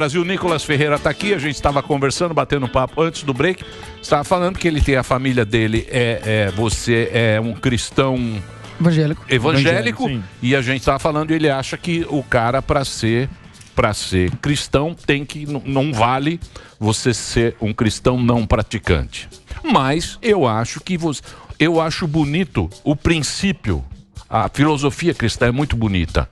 Brasil, Nicolas Ferreira está aqui, a gente estava conversando, batendo papo antes do break, estava falando que ele tem a família dele, você é um cristão evangélico e a gente estava falando, ele acha que o cara para ser cristão tem que, não vale você ser um cristão não praticante. Mas eu acho bonito o princípio, a filosofia cristã é muito bonita.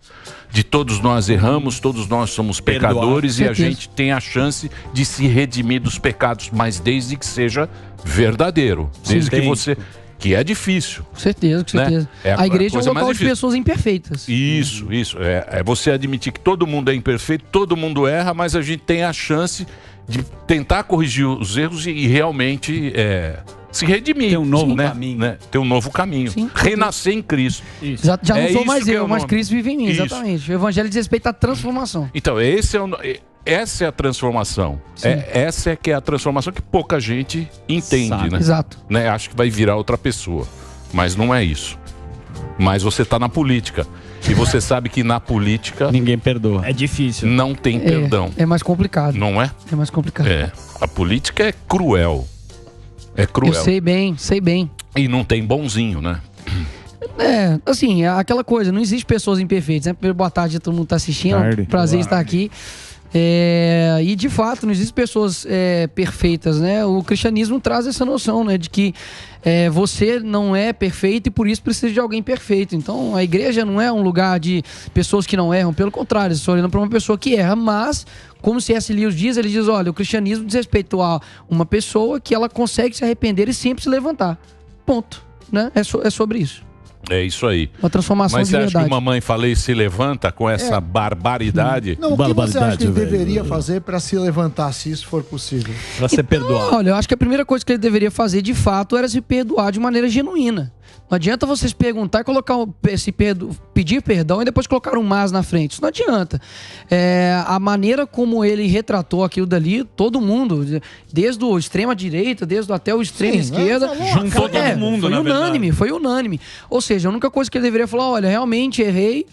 De todos nós erramos, todos nós somos pecadores e a gente tem a chance de se redimir dos pecados, mas desde que seja verdadeiro, desde que você... Que é difícil. Com certeza, com certeza. Né? A igreja é um local de pessoas imperfeitas. Isso. É você admitir que todo mundo é imperfeito, todo mundo erra, mas a gente tem a chance de tentar corrigir os erros e realmente se redimir. Ter um novo caminho. Né? Ter um novo caminho. Sim. Renascer em Cristo. Já não sou mais eu, mas Cristo vive em mim. Isso. Exatamente. O evangelho diz respeito à transformação. Então, essa é a transformação. Essa é que é a transformação que pouca gente entende, né? Exato. Né? Acho que vai virar outra pessoa. Mas não é isso. Mas você está na política. E você sabe que na política... Ninguém perdoa. É difícil. Não tem perdão. É mais complicado. Não é? É mais complicado. A política é cruel. É cruel. Eu sei bem. E não tem bonzinho, né? Assim, aquela coisa, não existe pessoas imperfeitas, né? Primeiro, boa tarde a todo mundo que tá assistindo. Prazer estar aqui. E de fato, não existem pessoas perfeitas, né? O cristianismo traz essa noção, né? De que você não é perfeito e por isso precisa de alguém perfeito. Então, a igreja não é um lugar de pessoas que não erram. Pelo contrário, você está olhando para uma pessoa que erra, mas... Como C.S. Lewis diz, ele diz, olha, o cristianismo diz respeito a uma pessoa que ela consegue se arrepender e sempre se levantar. Ponto. Né? É sobre isso. É isso aí. Uma transformação de verdade. Mas você acha que Mamãe Falei se levanta com essa barbaridade? Não, o que você acha que ele deveria fazer para se levantar, se isso for possível? Para ser perdoado. Olha, eu acho que a primeira coisa que ele deveria fazer, de fato, era se perdoar de maneira genuína. Não adianta vocês perguntar e pedir perdão e depois colocar um mas na frente. Isso não adianta. A maneira como ele retratou aquilo dali, todo mundo, desde o extrema direita, até o extrema esquerda, juntou todo mundo, foi unânime. Ou seja, a única coisa que ele deveria falar, olha, realmente errei,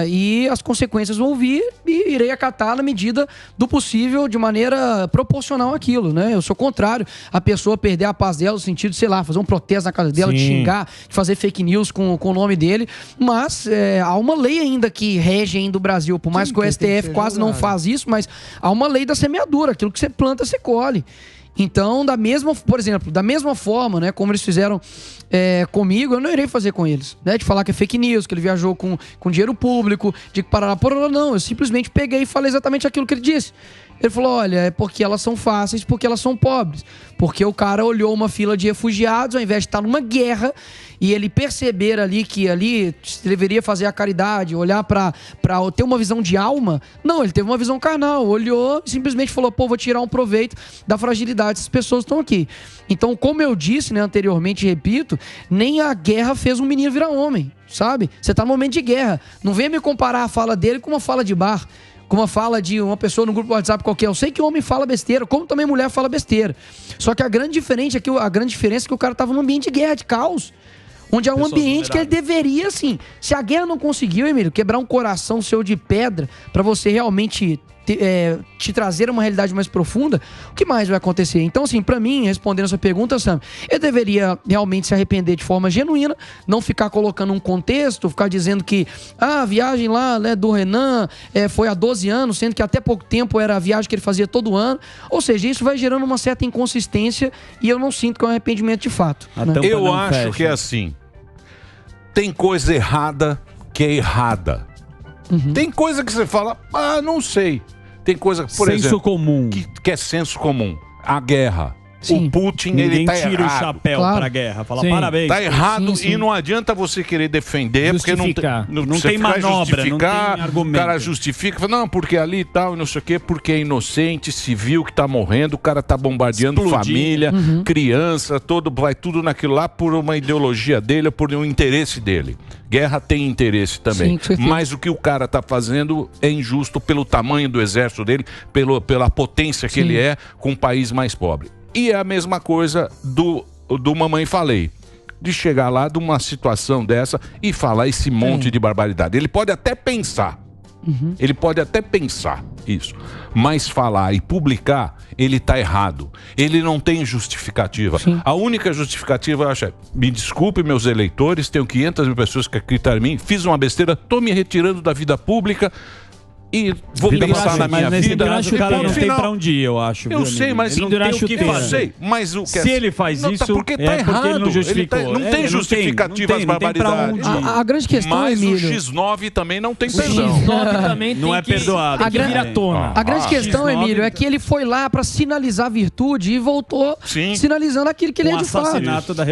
e as consequências vão vir e irei acatar na medida do possível, de maneira proporcional àquilo, né? Eu sou contrário a pessoa perder a paz dela, no sentido de, sei lá, fazer um protesto na casa dela, de xingar, de fazer fake news com o nome dele, mas há uma lei ainda que rege ainda o Brasil, por mais que o STF quase não faz isso, mas há uma lei da semeadura, aquilo que você planta, você colhe. Então, por exemplo, da mesma forma, né, como eles fizeram comigo, eu não irei fazer com eles, né, de falar que é fake news, que ele viajou com dinheiro público, de que parará por não, eu simplesmente peguei e falei exatamente aquilo que ele disse. Ele falou, olha, é porque elas são fáceis, porque elas são pobres. Porque o cara olhou uma fila de refugiados, ao invés de estar numa guerra, e ele perceber ali que ali deveria fazer a caridade, olhar para ter uma visão de alma. Não, ele teve uma visão carnal, olhou e simplesmente falou, vou tirar um proveito da fragilidade dessas pessoas que estão aqui. Então, como eu disse, né, anteriormente, repito, nem a guerra fez um menino virar homem, sabe? Você está num momento de guerra. Não venha me comparar a fala dele com uma fala de bar, com uma fala de uma pessoa no grupo do WhatsApp qualquer. Eu sei que homem fala besteira, como também mulher fala besteira. Só que a grande diferença é que o cara estava num ambiente de guerra, de caos. Onde é um ambiente que ele deveria, assim... Se a guerra não conseguiu, Emílio, quebrar um coração seu de pedra para você realmente te trazer uma realidade mais profunda, o que mais vai acontecer? Então, assim, pra mim, respondendo essa pergunta, Sam, eu deveria realmente se arrepender de forma genuína, não ficar colocando um contexto, ficar dizendo que a viagem lá, né, do Renan foi há 12 anos, sendo que até pouco tempo era a viagem que ele fazia todo ano. Ou seja, isso vai gerando uma certa inconsistência e eu não sinto que é um arrependimento de fato. Né? Eu acho que é assim. Tem coisa errada que é errada. Tem coisa que você fala, não sei. Tem coisa, por exemplo, senso comum. Que é senso comum. A guerra. Sim. O Putin, Ninguém ele tá tira errado. o chapéu pra guerra. Fala, parabéns. Tá errado e não adianta você querer defender, porque não tem manobra, não tem argumento. O cara justifica, fala, não, porque ali e tal, não sei o quê, porque é inocente, civil que tá morrendo, o cara tá bombardeando família, criança, vai tudo naquilo lá por uma ideologia dele, por um interesse dele. Guerra tem interesse também. Sim, mas o que o cara tá fazendo é injusto pelo tamanho do exército dele, pela potência que ele é com um país mais pobre. E é a mesma coisa do Mamãe Falei. De chegar lá de uma situação dessa e falar esse monte de barbaridade. Ele pode até pensar, Ele pode até pensar isso, mas falar e publicar, ele está errado. Ele não tem justificativa. A única justificativa, eu acho, é: me desculpe, meus eleitores, tenho 500 mil pessoas que acreditam em mim, fiz uma besteira, estou me retirando da vida pública e vou pensar na minha vida. Eu acho que o cara não tem pra onde ir, eu acho. Eu sei, mas ele não tem o que fazer. Eu sei, mas o que se ele faz isso, porque tá errado. Ele não justificou. Não tem justificativa as barbaridades. A grande questão, mas Emílio, o X9 também não tem perdão. O X9 também não é perdoado. A grande questão, X9, Emílio, é que ele foi lá pra sinalizar virtude e voltou sinalizando aquilo que ele é de fato.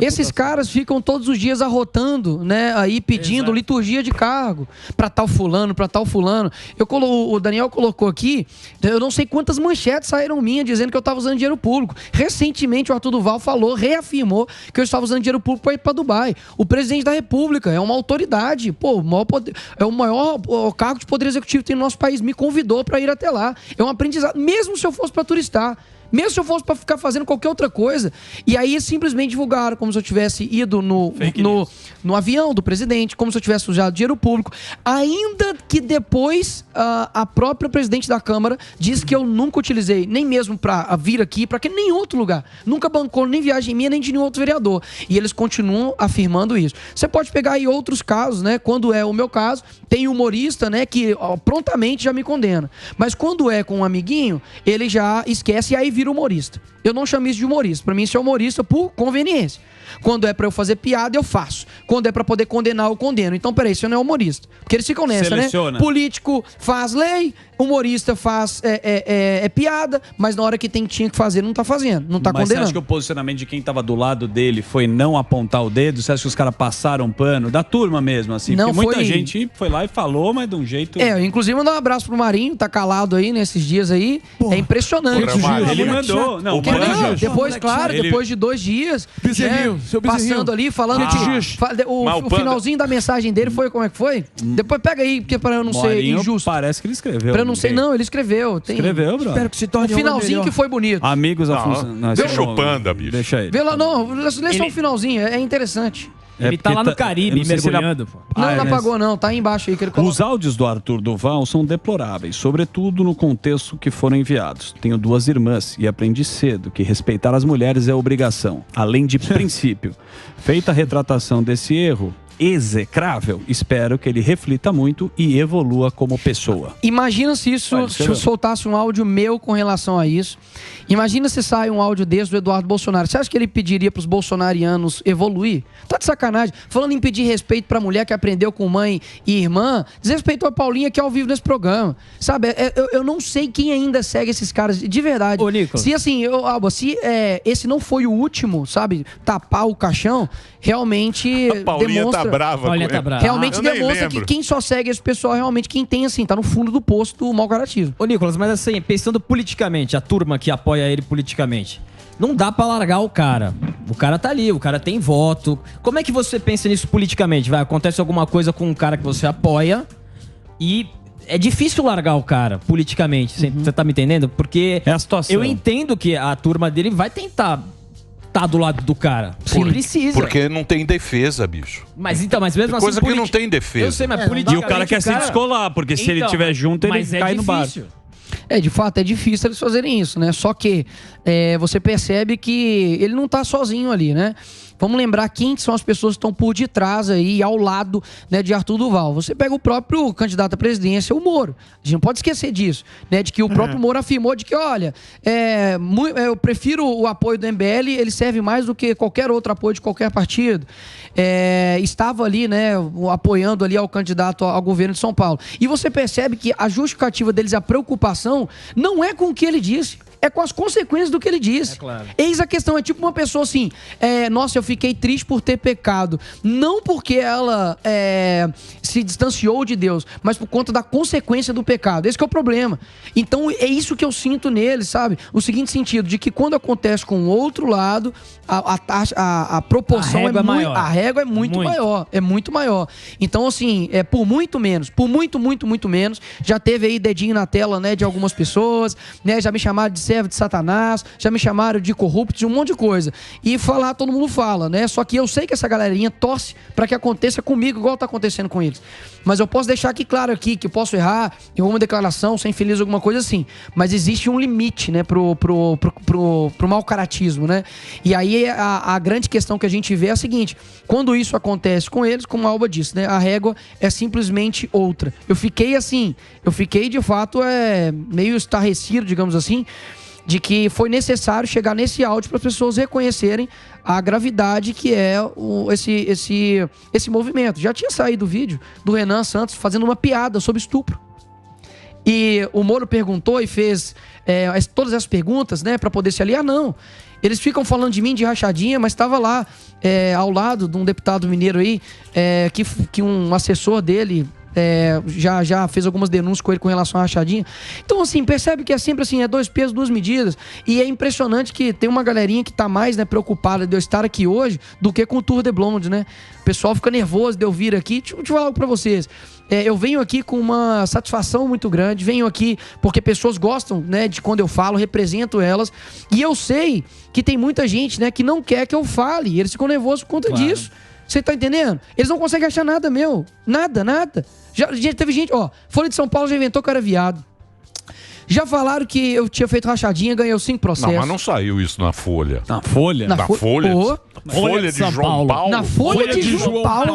Esses caras ficam todos os dias arrotando, né, aí pedindo liturgia de cargo pra tal fulano, pra tal fulano. O Daniel colocou aqui, eu não sei quantas manchetes saíram minhas dizendo que eu estava usando dinheiro público. Recentemente o Arthur Duval reafirmou que eu estava usando dinheiro público para ir para Dubai. O presidente da República é uma autoridade, é o maior cargo de poder executivo que tem no nosso país, me convidou para ir até lá. É um aprendizado, mesmo se eu fosse para turistar. Mesmo se eu fosse para ficar fazendo qualquer outra coisa. E aí simplesmente divulgaram como se eu tivesse ido no avião do presidente, como se eu tivesse usado dinheiro público. Ainda que depois a própria presidente da Câmara disse que eu nunca utilizei, nem mesmo para vir aqui, para que nem outro lugar. Nunca bancou nem viagem minha, nem de nenhum outro vereador. E eles continuam afirmando isso. Você pode pegar aí outros casos, né? Quando é o meu caso, tem humorista, né, que prontamente já me condena. Mas quando é com um amiguinho, ele já esquece e aí vira humorista. Eu não chamo isso de humorista. Pra mim, isso é humorista por conveniência. Quando é pra eu fazer piada, eu faço. Quando é pra poder condenar, eu condeno. Então, peraí, isso não é humorista. Porque eles ficam nessa, né? Político faz lei, humorista faz piada, mas na hora que tinha que fazer, não tá fazendo, não tá condenando. Mas você acha que o posicionamento de quem tava do lado dele foi não apontar o dedo? Você acha que os caras passaram pano? Da turma mesmo, assim? Não, porque muita gente foi lá e falou, mas de um jeito... Inclusive mandar um abraço pro Marinho, tá calado aí nesses dias aí. É impressionante. Ele mandou. Não, depois de 2 dias, passando ali, falando que o finalzinho da mensagem dele foi como é que foi? Depois pega aí, porque para eu não ser injusto. Parece que ele escreveu. Pra eu não ser, não, ele escreveu. Escreveu, bro. Espero que se torne o finalzinho que foi bonito. Amigos, deixa o Panda, bicho. Deixa ele. Vê lá, não, lê só o finalzinho, é interessante. Ele tá lá no Caribe, mergulhando. Não apagou não, tá aí embaixo aí que ele colocou. Os áudios do Arthur Duval são deploráveis, sobretudo no contexto que foram enviados. Tenho 2 irmãs e aprendi cedo que respeitar as mulheres é obrigação, além de princípio. Feita a retratação desse erro execrável, espero que ele reflita muito e evolua como pessoa. Imagina se eu soltasse um áudio meu com relação a isso. Imagina se sai um áudio desse do Eduardo Bolsonaro. Você acha que ele pediria pros bolsonarianos evoluir? Tá de sacanagem. Falando em pedir respeito pra mulher que aprendeu com mãe e irmã, desrespeitou a Paulinha aqui ao vivo nesse programa. Sabe, eu não sei quem ainda segue esses caras de verdade. Ô, Nicolas. Se assim, se esse não foi o último, sabe, tapar o caixão, realmente a Paulinha demonstra... tá brava. Paulinha tá brava. Realmente demonstra que quem só segue esse pessoal realmente quem tem, assim, tá no fundo do poço do mau caratismo. Ô, Nicolas, mas assim, pensando politicamente, a turma que apoia ele politicamente, não dá pra largar o cara. O cara tá ali, o cara tem voto. Como é que você pensa nisso politicamente? Acontece alguma coisa com um cara que você apoia e é difícil largar o cara politicamente. Você tá me entendendo? Porque é a situação. Eu entendo que a turma dele vai tentar tá do lado do cara. Sim, precisa. Porque não tem defesa, bicho. Mas mesmo assim... Coisa que não tem defesa. Eu sei, mas politicamente... E o cara quer se descolar, porque se ele estiver junto, ele cai no bar. De fato, é difícil eles fazerem isso, né? Só que você percebe que ele não tá sozinho ali, né? Vamos lembrar quem são as pessoas que estão por detrás aí, ao lado, né, de Arthur Duval. Você pega o próprio candidato à presidência, o Moro. A gente não pode esquecer disso, né? De que o próprio Moro afirmou de que, olha, eu prefiro o apoio do MBL, ele serve mais do que qualquer outro apoio de qualquer partido. Estava ali, né, apoiando ali ao candidato ao governo de São Paulo. E você percebe que a justificativa deles, a preocupação, não é com o que ele disse. É com as consequências do que ele disse. Claro. Eis a questão, é tipo uma pessoa assim, nossa, eu fiquei triste por ter pecado. Não porque ela se distanciou de Deus, mas por conta da consequência do pecado. Esse que é o problema. Então, é isso que eu sinto nele, sabe? O seguinte sentido, de que quando acontece com o outro lado, a proporção a régua é muito maior. É muito maior. Então, assim, por muito menos, por muito menos, já teve aí dedinho na tela, né, de algumas pessoas, né, já me chamaram de servo de Satanás, já me chamaram de corrupto, de um monte de coisa. E falar, todo mundo fala, né? Só que eu sei que essa galerinha torce para que aconteça comigo, igual tá acontecendo com eles. Mas eu posso deixar aqui claro aqui, que eu posso errar em alguma declaração, ser infeliz, alguma coisa assim. Mas existe um limite, né, pro mau caratismo, né? E aí a grande questão que a gente vê é a seguinte: quando isso acontece com eles, como a Alba disse, né, a régua é simplesmente outra. Eu fiquei de fato meio estarrecido, digamos assim, de que foi necessário chegar nesse áudio para as pessoas reconhecerem a gravidade que é esse movimento. Já tinha saído o vídeo do Renan Santos fazendo uma piada sobre estupro. E o Moro perguntou e fez todas as perguntas, né, para poder se aliar. Não. Eles ficam falando de mim de rachadinha, mas estava lá ao lado de um deputado mineiro aí, que um assessor dele já fez algumas denúncias com ele com relação à rachadinha. Então, assim, percebe que é sempre assim, 2 pesos, 2 medidas. E é impressionante que tem uma galerinha que tá mais, né, preocupada de eu estar aqui hoje do que com o Tour de Blonde, né? O pessoal fica nervoso de eu vir aqui. Deixa eu falar algo pra vocês. Eu venho aqui com uma satisfação muito grande, venho aqui porque pessoas gostam, né, de quando eu falo, represento elas. E eu sei que tem muita gente, né, que não quer que eu fale. E eles ficam nervosos por conta disso. Você tá entendendo? Eles não conseguem achar nada meu. Nada. Já teve gente, Folha de São Paulo já inventou que eu era viado. Já falaram que eu tinha feito rachadinha, ganhei 5 processos. Não, mas não saiu isso na Folha. Na Folha? Na Folha? Folha de João Paulo. Na Folha de João Paulo.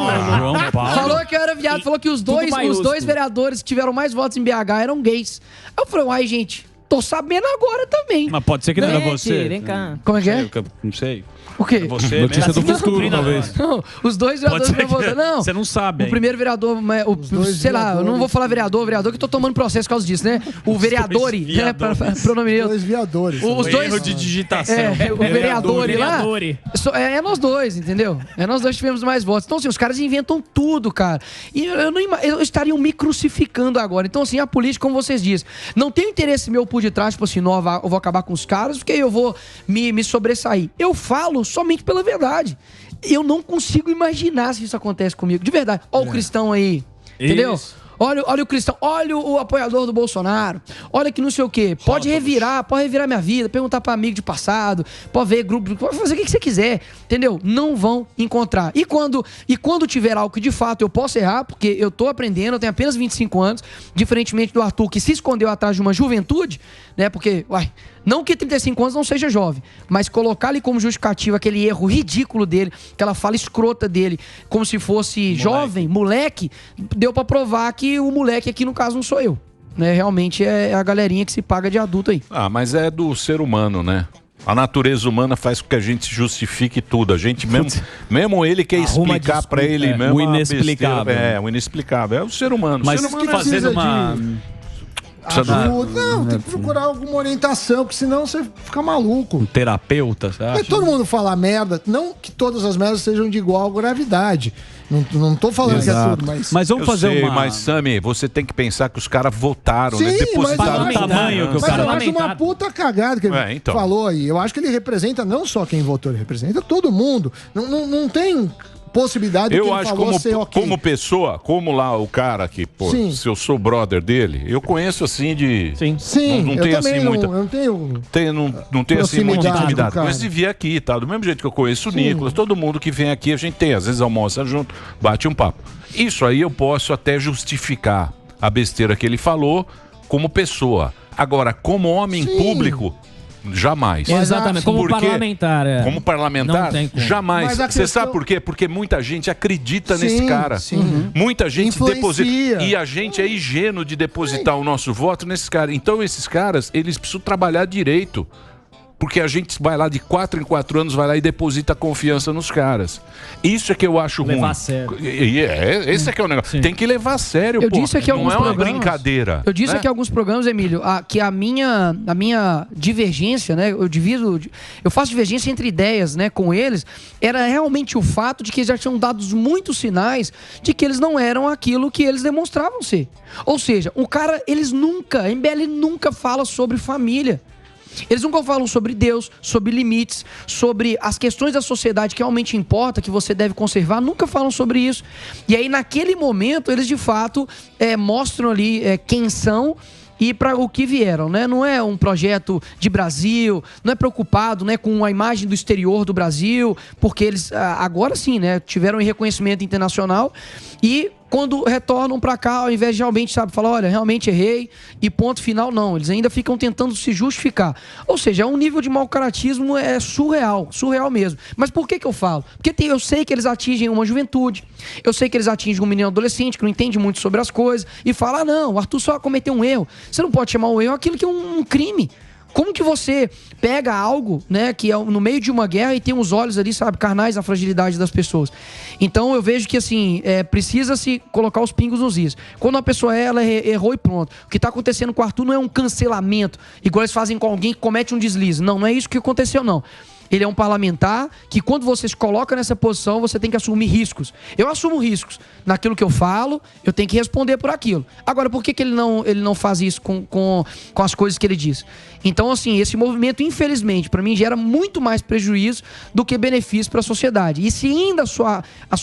Falou que eu era viado, falou que os dois vereadores que tiveram mais votos em BH eram gays. Aí eu falei, uai, gente, tô sabendo agora também. Mas pode ser que não era você. Vem cá. Como é que é? Não sei. O quê? Você notícia do futuro, talvez. Não, os dois vereadores vão votar. Não. Você não sabe. O primeiro vereador, sei lá, eu não vou falar vereador que eu tô tomando processo por causa disso, né? O vereadore, né? Pronome neutro. Dois viadores. Os dois. Erro de digitação. O vereador lá. É nós dois, entendeu? Nós dois tivemos mais votos. Então, assim, os caras inventam tudo, cara. E eu estariam me crucificando agora. Então, assim, a política, como vocês dizem, não tem interesse meu por detrás, tipo assim, não, eu vou acabar com os caras, porque eu vou me sobressair. Eu falo somente pela verdade. Eu não consigo imaginar se isso acontece comigo. De verdade. Olha o cristão aí. Entendeu? Isso. Olha o cristão, olha o apoiador do Bolsonaro, olha que não sei o quê, pode revirar minha vida, perguntar para amigo de passado, pode ver grupo, pode fazer o que você quiser, entendeu? Não vão encontrar. E quando tiver algo que de fato eu posso errar, porque eu tô aprendendo, eu tenho apenas 25 anos, diferentemente do Arthur, que se escondeu atrás de uma juventude, né? Porque, não que 35 anos não seja jovem, mas colocar ali como justificativo aquele erro ridículo dele, aquela fala escrota dele, como se fosse jovem, moleque, deu pra provar que o moleque aqui, no caso, não sou eu. Né? Realmente é a galerinha que se paga de adulto aí. Mas é do ser humano, né? A natureza humana faz com que a gente justifique tudo. A gente mesmo ele quer explicar pra ele mesmo. O inexplicável. O inexplicável. É o ser humano. Mas o ser humano fazendo uma... Não, tem que procurar alguma orientação, porque senão você fica maluco. Um terapeuta, você acha? Todo mundo fala merda, não que todas as merdas sejam de igual gravidade. Não tô falando que é tudo, mas vamos fazer uma... Mas, Sami, você tem que pensar que os caras votaram, né? Depositaram o tamanho que o cara... eu acho uma puta cagada que ele falou aí. Eu acho que ele representa não só quem votou, ele representa todo mundo. Não tem... possibilidade eu acho como pessoa, como lá o cara que, se eu sou brother dele, eu conheço assim de... Sim, não tenho assim muita... Não tenho assim muita intimidade. Mas de vir aqui, tá? Do mesmo jeito que eu conheço o Nicolas, todo mundo que vem aqui a gente tem, às vezes almoça junto, bate um papo. Isso aí eu posso até justificar a besteira que ele falou como pessoa. Agora, como homem público... Jamais. Exatamente, como parlamentar. Como parlamentar, jamais. Você sabe por quê? Porque muita gente acredita nesse cara. Muita gente deposita. E a gente é ingênuo de depositar o nosso voto nesses caras. Então esses caras, eles precisam trabalhar direito. Porque a gente vai lá de 4 em 4 anos, vai lá e deposita confiança nos caras. Isso é que eu acho ruim. Levar a sério. Esse é que é o negócio. Sim. Tem que levar a sério, eu disse aqui não é uma brincadeira. Eu disse aqui em alguns programas, Emílio, que a minha divergência, né? Eu faço divergência entre ideias, né, com eles, era realmente o fato de que eles já tinham dado muitos sinais de que eles não eram aquilo que eles demonstravam ser. Ou seja, a MBL nunca fala sobre família. Eles nunca falam sobre Deus, sobre limites, sobre as questões da sociedade que realmente importa, que você deve conservar, nunca falam sobre isso. E aí, naquele momento, eles de fato mostram ali quem são e para o que vieram, né? Não é um projeto de Brasil, não é preocupado, né, com a imagem do exterior do Brasil, porque eles agora sim, né, tiveram um reconhecimento internacional e quando retornam para cá, ao invés de realmente, sabe, falar, olha, realmente errei e ponto final, não. Eles ainda ficam tentando se justificar. Ou seja, é um nível de mau caratismo surreal mesmo. Mas por que eu falo? Porque eu sei que eles atingem uma juventude, eu sei que eles atingem um menino adolescente que não entende muito sobre as coisas e fala, não, o Arthur só cometeu um erro. Você não pode chamar um erro aquilo que é um crime. Como que você pega algo, né, que é no meio de uma guerra e tem os olhos ali, sabe, carnais, a fragilidade das pessoas. Então eu vejo que, assim, precisa-se colocar os pingos nos is. Quando uma pessoa ela errou e pronto. O que está acontecendo com o Arthur não é um cancelamento, igual eles fazem com alguém que comete um deslize. Não é isso que aconteceu, não. Ele é um parlamentar que, quando você se coloca nessa posição, você tem que assumir riscos. Eu assumo riscos. Naquilo que eu falo, eu tenho que responder por aquilo. Agora, por que ele não faz isso com as coisas que ele diz? Então, assim, esse movimento, infelizmente, para mim, gera muito mais prejuízo do que benefício para a sociedade. E se ainda a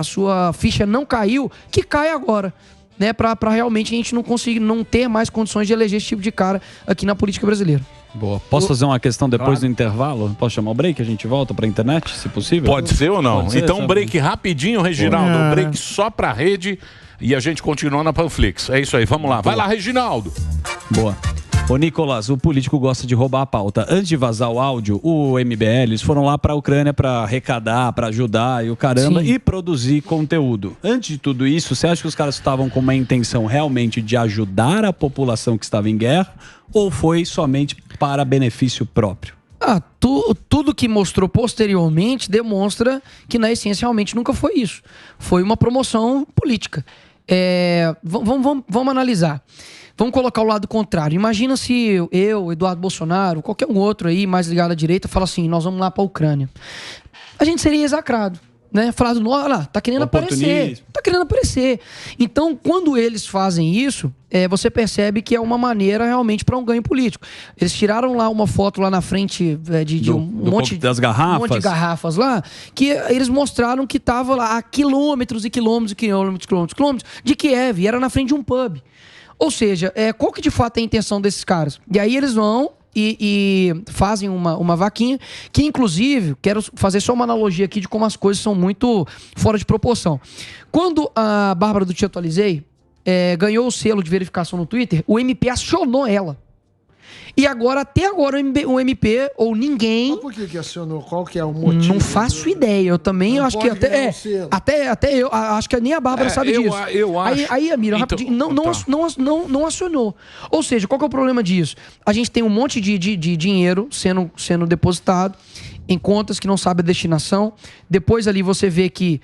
sua ficha não caiu, que caia agora. Né, para realmente a gente não ter mais condições de eleger esse tipo de cara aqui na política brasileira. Boa. Posso fazer uma questão depois do intervalo? Posso chamar o break? A gente volta para a internet, se possível? Pode ser ou não? Então, um break rapidinho, Reginaldo. Um break só para a rede e a gente continua na Panflix. É isso aí, vamos lá. Vai lá, Reginaldo. Boa. Ô Nicolas, o político gosta de roubar a pauta. Antes de vazar o áudio, o MBL, eles foram lá para a Ucrânia para arrecadar, para ajudar e o caramba, e produzir conteúdo. Antes de tudo isso, você acha que os caras estavam com uma intenção realmente de ajudar a população que estava em guerra ou foi somente para benefício próprio? Tudo que mostrou posteriormente demonstra que na essência realmente nunca foi isso. Foi uma promoção política. Vamos analisar. Vamos colocar o lado contrário. Imagina se eu, Eduardo Bolsonaro, qualquer um outro aí mais ligado à direita, fala assim, nós vamos lá para a Ucrânia. A gente seria execrado, né? Falado, olha lá, tá querendo aparecer. Então, quando eles fazem isso, você percebe que é uma maneira realmente para um ganho político. Eles tiraram lá uma foto lá na frente de um monte de garrafas lá, que eles mostraram que estava lá a quilômetros e quilômetros de Kiev, e era na frente de um pub. Ou seja, qual que de fato é a intenção desses caras? E aí eles vão e fazem uma vaquinha, que inclusive, quero fazer só uma analogia aqui de como as coisas são muito fora de proporção. Quando a Bárbara do Te Atualizei ganhou o selo de verificação no Twitter, o MP acionou ela. E agora, até agora, o MP ou ninguém... Mas por que acionou? Qual que é o motivo? Não faço ideia. Eu também acho que até eu acho que nem a Bárbara sabe disso. Eu acho. Aí Amira, então, rapidinho, não acionou. Ou seja, qual que é o problema disso? A gente tem um monte de dinheiro sendo depositado em contas que não sabe a destinação. Depois ali você vê que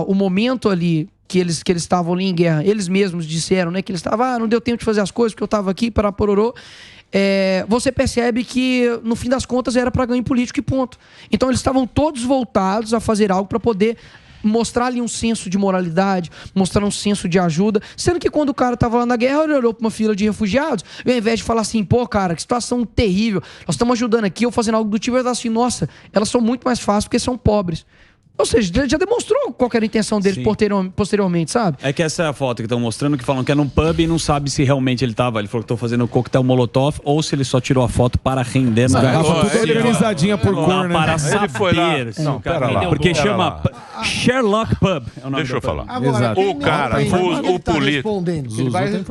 o momento ali que eles estavam ali em guerra, eles mesmos disseram, né, que eles estavam, não deu tempo de fazer as coisas porque eu estava aqui para pororô. Você percebe que no fim das contas era para ganho político e ponto. Então eles estavam todos voltados a fazer algo para poder mostrar ali um senso de moralidade, mostrar um senso de ajuda, sendo que quando o cara estava lá na guerra, ele olhou para uma fila de refugiados e ao invés de falar assim, pô cara, que situação terrível, nós estamos ajudando aqui, ou fazendo algo do tipo, ele fala assim, nossa, elas são muito mais fáceis porque são pobres. Ou seja, já demonstrou qual era a intenção deles posteriormente, sabe? É que essa é a foto que estão mostrando, que falam que é num pub e não sabe se realmente ele estava. Ele falou que estão fazendo coquetel molotov ou se ele só tirou a foto para render na garrafa. Tudo organizadinha por cor, né? Para saber. Não, pera lá. Porque chama Sherlock Pub. É o nome. Deixa eu falar. Agora, o cara, o político.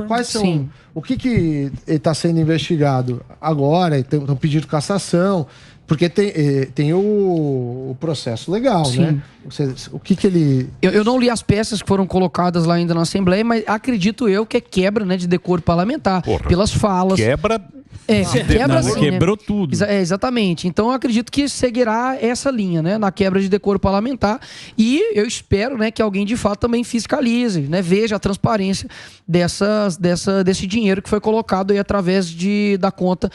Quais são? O que ele está sendo investigado agora? Estão pedindo cassação. Porque tem o processo legal, né? O que ele... Eu não li as peças que foram colocadas lá ainda na Assembleia, mas acredito eu que é quebra, né, de decoro parlamentar. Porra. Pelas falas. Quebra... quebra assim, quebrou tudo. Exatamente. Então eu acredito que seguirá essa linha, né? Na quebra de decoro parlamentar. E eu espero, né, que alguém de fato também fiscalize, né? Veja a transparência desse dinheiro que foi colocado aí através da conta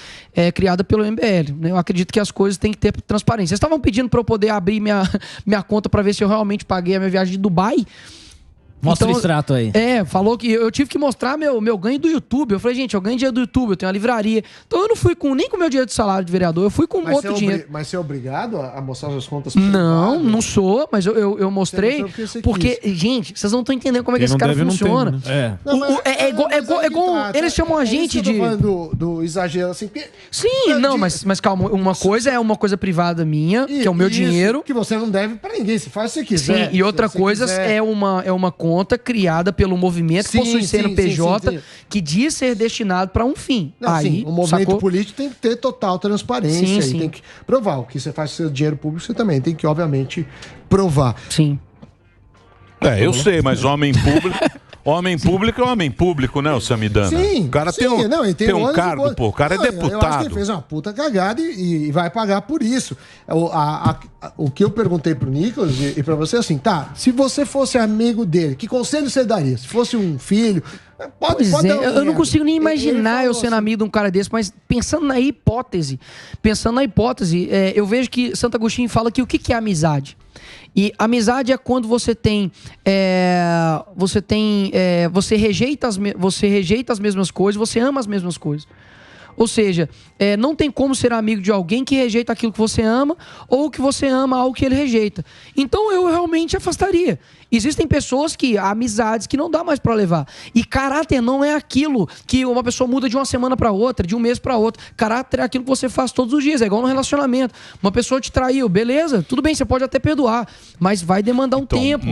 criada pelo MBL. Eu acredito que as coisas têm que ter transparência. Vocês estavam pedindo para eu poder abrir minha conta para ver se eu realmente paguei a minha viagem de Dubai. Mostra o extrato aí. Falou que eu tive que mostrar meu ganho do YouTube. Eu falei, gente, eu ganho dinheiro do YouTube, eu tenho uma livraria. Então eu não fui nem com o meu dinheiro de salário de vereador, eu fui com outro dinheiro. Mas você é obrigado a mostrar suas contas? Não sou, mas eu mostrei porque, gente, vocês não estão entendendo como é que esse cara funciona. É igual, eles chamam a gente de... falando do exagero, assim... Sim, não, mas calma, uma coisa é uma coisa privada minha, que é o meu dinheiro. Que você não deve pra ninguém, você faz o que você quiser. Sim, e outra coisa é uma conta criada pelo movimento que possui CNPJ que diz ser destinado para um fim. Aí, o movimento político tem que ter total transparência e tem que provar. O que você faz com seu dinheiro público, você também tem que, obviamente, provar. Sim. Eu sei, mas homem público... Homem público é homem público, né, o Samidana? Sim. O cara tem um cargo, pô. O cara é deputado. Eu acho que ele fez uma puta cagada e vai pagar por isso. O que eu perguntei pro Nicolas e pra você, assim, se você fosse amigo dele, que conselho você daria? Se fosse um filho... Pode dar eu não consigo nem imaginar eu sendo amigo de um cara desse, mas pensando na hipótese, eu vejo que Santo Agostinho fala que o que é amizade? E amizade é quando você rejeita as mesmas coisas, você ama as mesmas coisas. Ou seja, não tem como ser amigo de alguém que rejeita aquilo que você ama ou que você ama algo que ele rejeita. Então eu realmente afastaria. Existem pessoas amizades que não dá mais pra levar. E caráter não é aquilo que uma pessoa muda de uma semana pra outra, de um mês pra outro. Caráter é aquilo que você faz todos os dias, é igual no relacionamento. Uma pessoa te traiu, beleza, tudo bem, você pode até perdoar, mas vai demandar um tempo.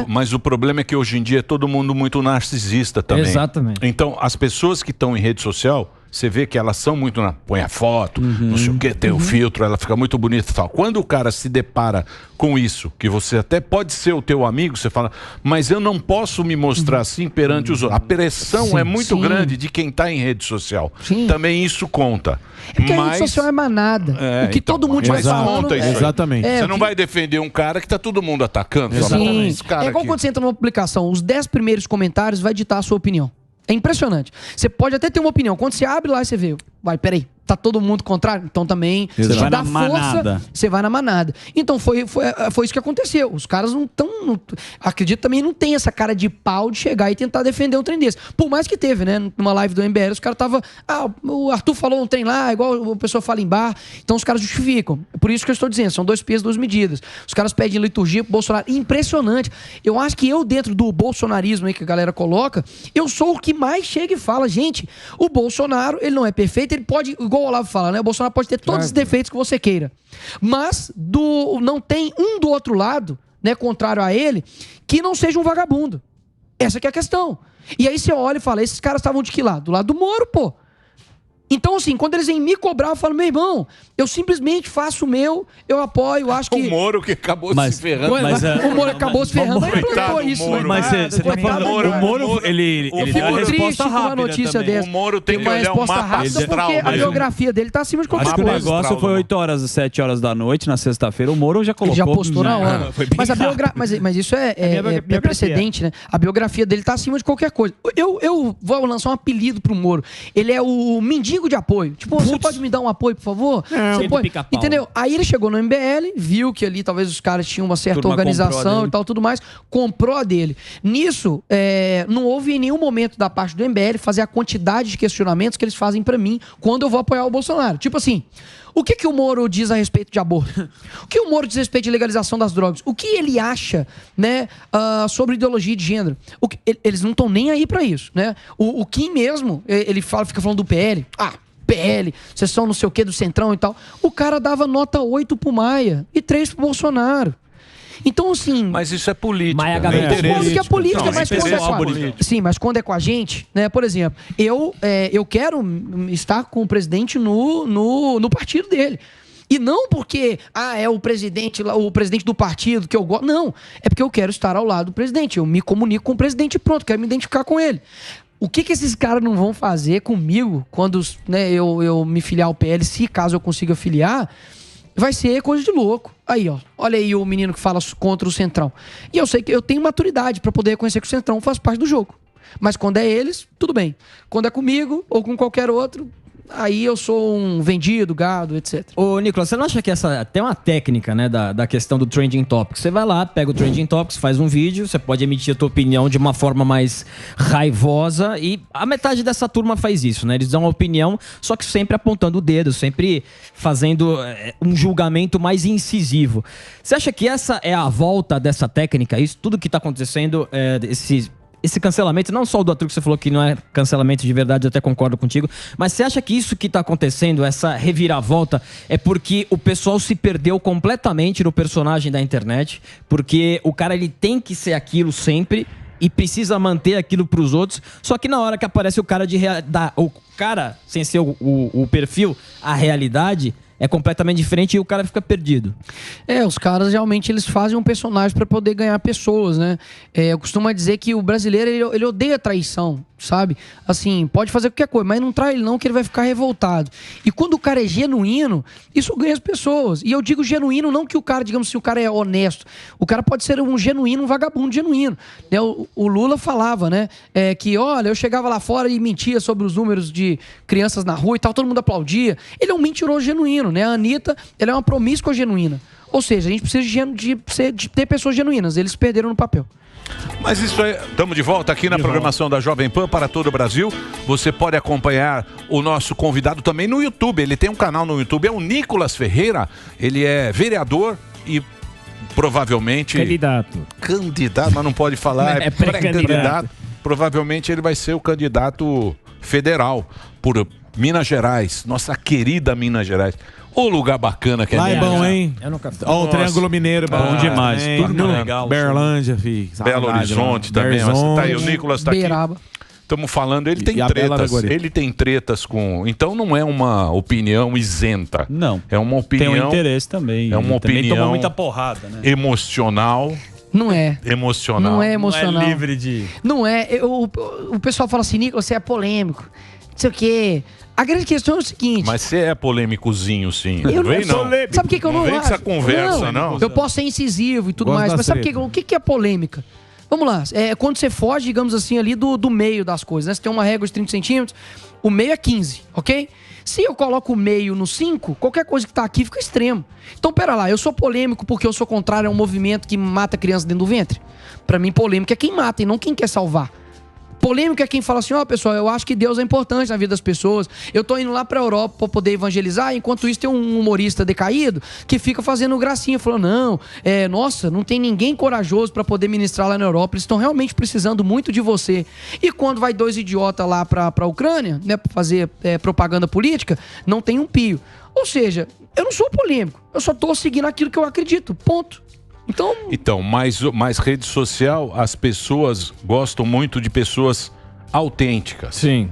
Mas o problema é que hoje em dia é todo mundo muito narcisista também. Exatamente. Então, as pessoas que estão em rede social... Você vê que elas são muito põe a foto, não sei o que, tem o filtro, ela fica muito bonita e tal. Quando o cara se depara com isso, que você até pode ser o teu amigo, você fala, mas eu não posso me mostrar assim perante os outros. A pressão é muito grande de quem está em rede social. Sim. Também isso conta. É porque a rede social é manada. O que todo mundo vai falando... Conta isso exatamente. Você não vai defender um cara que tá todo mundo atacando. Sim. É igual quando você entra numa publicação, os 10 primeiros comentários vai ditar a sua opinião. É impressionante. Você pode até ter uma opinião. Quando você abre lá, você vê, peraí, tá todo mundo contrário? Então também você vai na manada. Você vai na manada. Então foi isso que aconteceu. Os caras não estão... Acredito também não tem essa cara de pau de chegar e tentar defender um trem desse. Por mais que teve, né? Numa live do MBL, os caras estavam... o Arthur falou um trem lá, igual a pessoa fala em bar. Então os caras justificam. Por isso que eu estou dizendo, são 2 pesos, 2 medidas. Os caras pedem liturgia pro Bolsonaro. Impressionante. Eu acho que eu, dentro do bolsonarismo aí que a galera coloca, eu sou o que mais chega e fala, gente, o Bolsonaro, ele não é perfeito, ele pode... Igual o Olavo fala, né? O Bolsonaro pode ter todos os defeitos que você queira. Mas não tem um do outro lado, né, contrário a ele, que não seja um vagabundo. Essa que é a questão. E aí você olha e fala, esses caras estavam de que lado? Do lado do Moro, pô. Então, assim, quando eles vêm me cobrar, eu falo, meu irmão, eu simplesmente faço o meu, eu apoio, eu acho que... O Moro que acabou se ferrando. O Moro acabou se ferrando, mas implantou isso. Mas você tá falando, o Moro, ele deu uma resposta rápida notícia também. Dessa. O Moro tem uma resposta rápida porque a biografia dele tá acima de qualquer coisa. Acho que o negócio foi 8 horas, 7 horas da noite, na sexta-feira, o Moro já colocou... Ele já postou na hora. Mas isso é precedente, né? A biografia dele tá acima de qualquer coisa. Eu vou lançar um apelido pro Moro. ele é o mendigo de apoio. Tipo, você pode me dar um apoio, por favor? Você pode... Entendeu? Aí ele chegou no MBL, viu que ali talvez os caras tinham uma certa organização e tal, tudo mais, comprou a dele. Nisso, não houve em nenhum momento da parte do MBL fazer a quantidade de questionamentos que eles fazem pra mim quando eu vou apoiar o Bolsonaro. Tipo assim, o que o Moro diz a respeito de aborto? O que o Moro diz a respeito de legalização das drogas? O que ele acha, né, sobre ideologia de gênero? Eles não estão nem aí pra isso, né? O Kim mesmo, ele fica falando do PL. PL, vocês são não sei o que do Centrão e tal. O cara dava nota 8 pro Maia e 3 pro Bolsonaro. Então, assim... Mas isso é política. Eu concordo que é política, mas quando é com a gente... Sim, mas quando é com a gente, né? Por exemplo, eu quero estar com o presidente no partido dele. E não porque, é o presidente do partido que eu gosto. Não, é porque eu quero estar ao lado do presidente. Eu me comunico com o presidente e pronto, quero me identificar com ele. O que esses caras não vão fazer comigo quando, né, eu me filiar ao PL, se caso eu consiga filiar, vai ser coisa de louco. Aí, ó, olha aí o menino que fala contra o Centrão. E eu sei que eu tenho maturidade para poder reconhecer que o Centrão faz parte do jogo. Mas quando é eles, tudo bem. Quando é comigo ou com qualquer outro, aí eu sou um vendido, gado, etc. Ô, Nicolas, você não acha que essa tem uma técnica, né, da questão do Trending Topics? Você vai lá, pega o Trending Topics, faz um vídeo, você pode emitir a tua opinião de uma forma mais raivosa e a metade dessa turma faz isso, né? Eles dão uma opinião, só que sempre apontando o dedo, sempre fazendo um julgamento mais incisivo. Você acha que essa é a volta dessa técnica? Isso, tudo que tá acontecendo, esse cancelamento, não só o do Arthur que você falou que não é cancelamento de verdade, eu até concordo contigo, mas você acha que isso que tá acontecendo, essa reviravolta, é porque o pessoal se perdeu completamente no personagem da internet, porque o cara ele tem que ser aquilo sempre e precisa manter aquilo pros outros, só que na hora que aparece o cara o cara, sem ser o perfil, a realidade é completamente diferente e o cara fica perdido. Os caras realmente eles fazem um personagem para poder ganhar pessoas, né? Eu costumo dizer que o brasileiro ele odeia traição, sabe? Assim, pode fazer qualquer coisa, mas não trai ele não que ele vai ficar revoltado. E quando o cara é genuíno, isso ganha as pessoas. E eu digo genuíno não que o cara, digamos assim, o cara é honesto. O cara pode ser um genuíno, um vagabundo genuíno. O Lula falava, né? Que, olha, eu chegava lá fora e mentia sobre os números de crianças na rua e tal, todo mundo aplaudia. Ele é um mentiroso genuíno, né? A Anitta, ela é uma promíscua genuína. Ou seja, a gente precisa de ter pessoas genuínas. Eles perderam no papel. Mas isso aí, estamos de volta aqui na programação da Jovem Pan para todo o Brasil. Você pode acompanhar o nosso convidado também no YouTube. Ele tem um canal no YouTube, é o Nicolas Ferreira. Ele é vereador e provavelmente... Candidato, mas não pode falar. É pré-candidato. Provavelmente ele vai ser o candidato federal por Minas Gerais. Nossa querida Minas Gerais. O lugar bacana que é. Lá é bom, hein? Ó, o Triângulo Mineiro, bom demais. Tudo legal. Berlândia, filho. Belo Horizonte também. Mas tá aí, o Nicolas tá aqui. Estamos falando, ele tem tretas. Ele tem tretas com... Então não é uma opinião isenta. Não. É uma opinião... Tem um interesse também. É uma opinião... Tomou muita porrada, né? Emocional. Não é. Emocional. Não é emocional. Não é livre de... Não é. O pessoal fala assim, Nicolas, você é polêmico. Não sei o quê. A grande questão é o seguinte... Mas você é polêmicozinho, sim. Eu não vem, não. Sabe o que eu não vem acho? Com essa conversa, não. Eu posso ser incisivo e tudo mais, mas sabe o que é polêmica? Vamos lá, é quando você foge, digamos assim, ali do meio das coisas, né? Você tem uma régua de 30 centímetros, o meio é 15, ok? Se eu coloco o meio no 5, qualquer coisa que tá aqui fica extremo. Então, pera lá, eu sou polêmico porque eu sou contrário a um movimento que mata criança dentro do ventre? Pra mim, polêmico é quem mata e não quem quer salvar. Polêmico é quem fala assim, pessoal, eu acho que Deus é importante na vida das pessoas. Eu tô indo lá pra Europa pra poder evangelizar, enquanto isso tem um humorista decaído que fica fazendo gracinha, falando, não, nossa, não tem ninguém corajoso pra poder ministrar lá na Europa, eles estão realmente precisando muito de você. E quando vai dois idiotas lá pra Ucrânia, né, pra fazer propaganda política, não tem um pio. Ou seja, eu não sou polêmico, eu só tô seguindo aquilo que eu acredito, ponto. Então, mais rede social, as pessoas gostam muito de pessoas autênticas. Sim.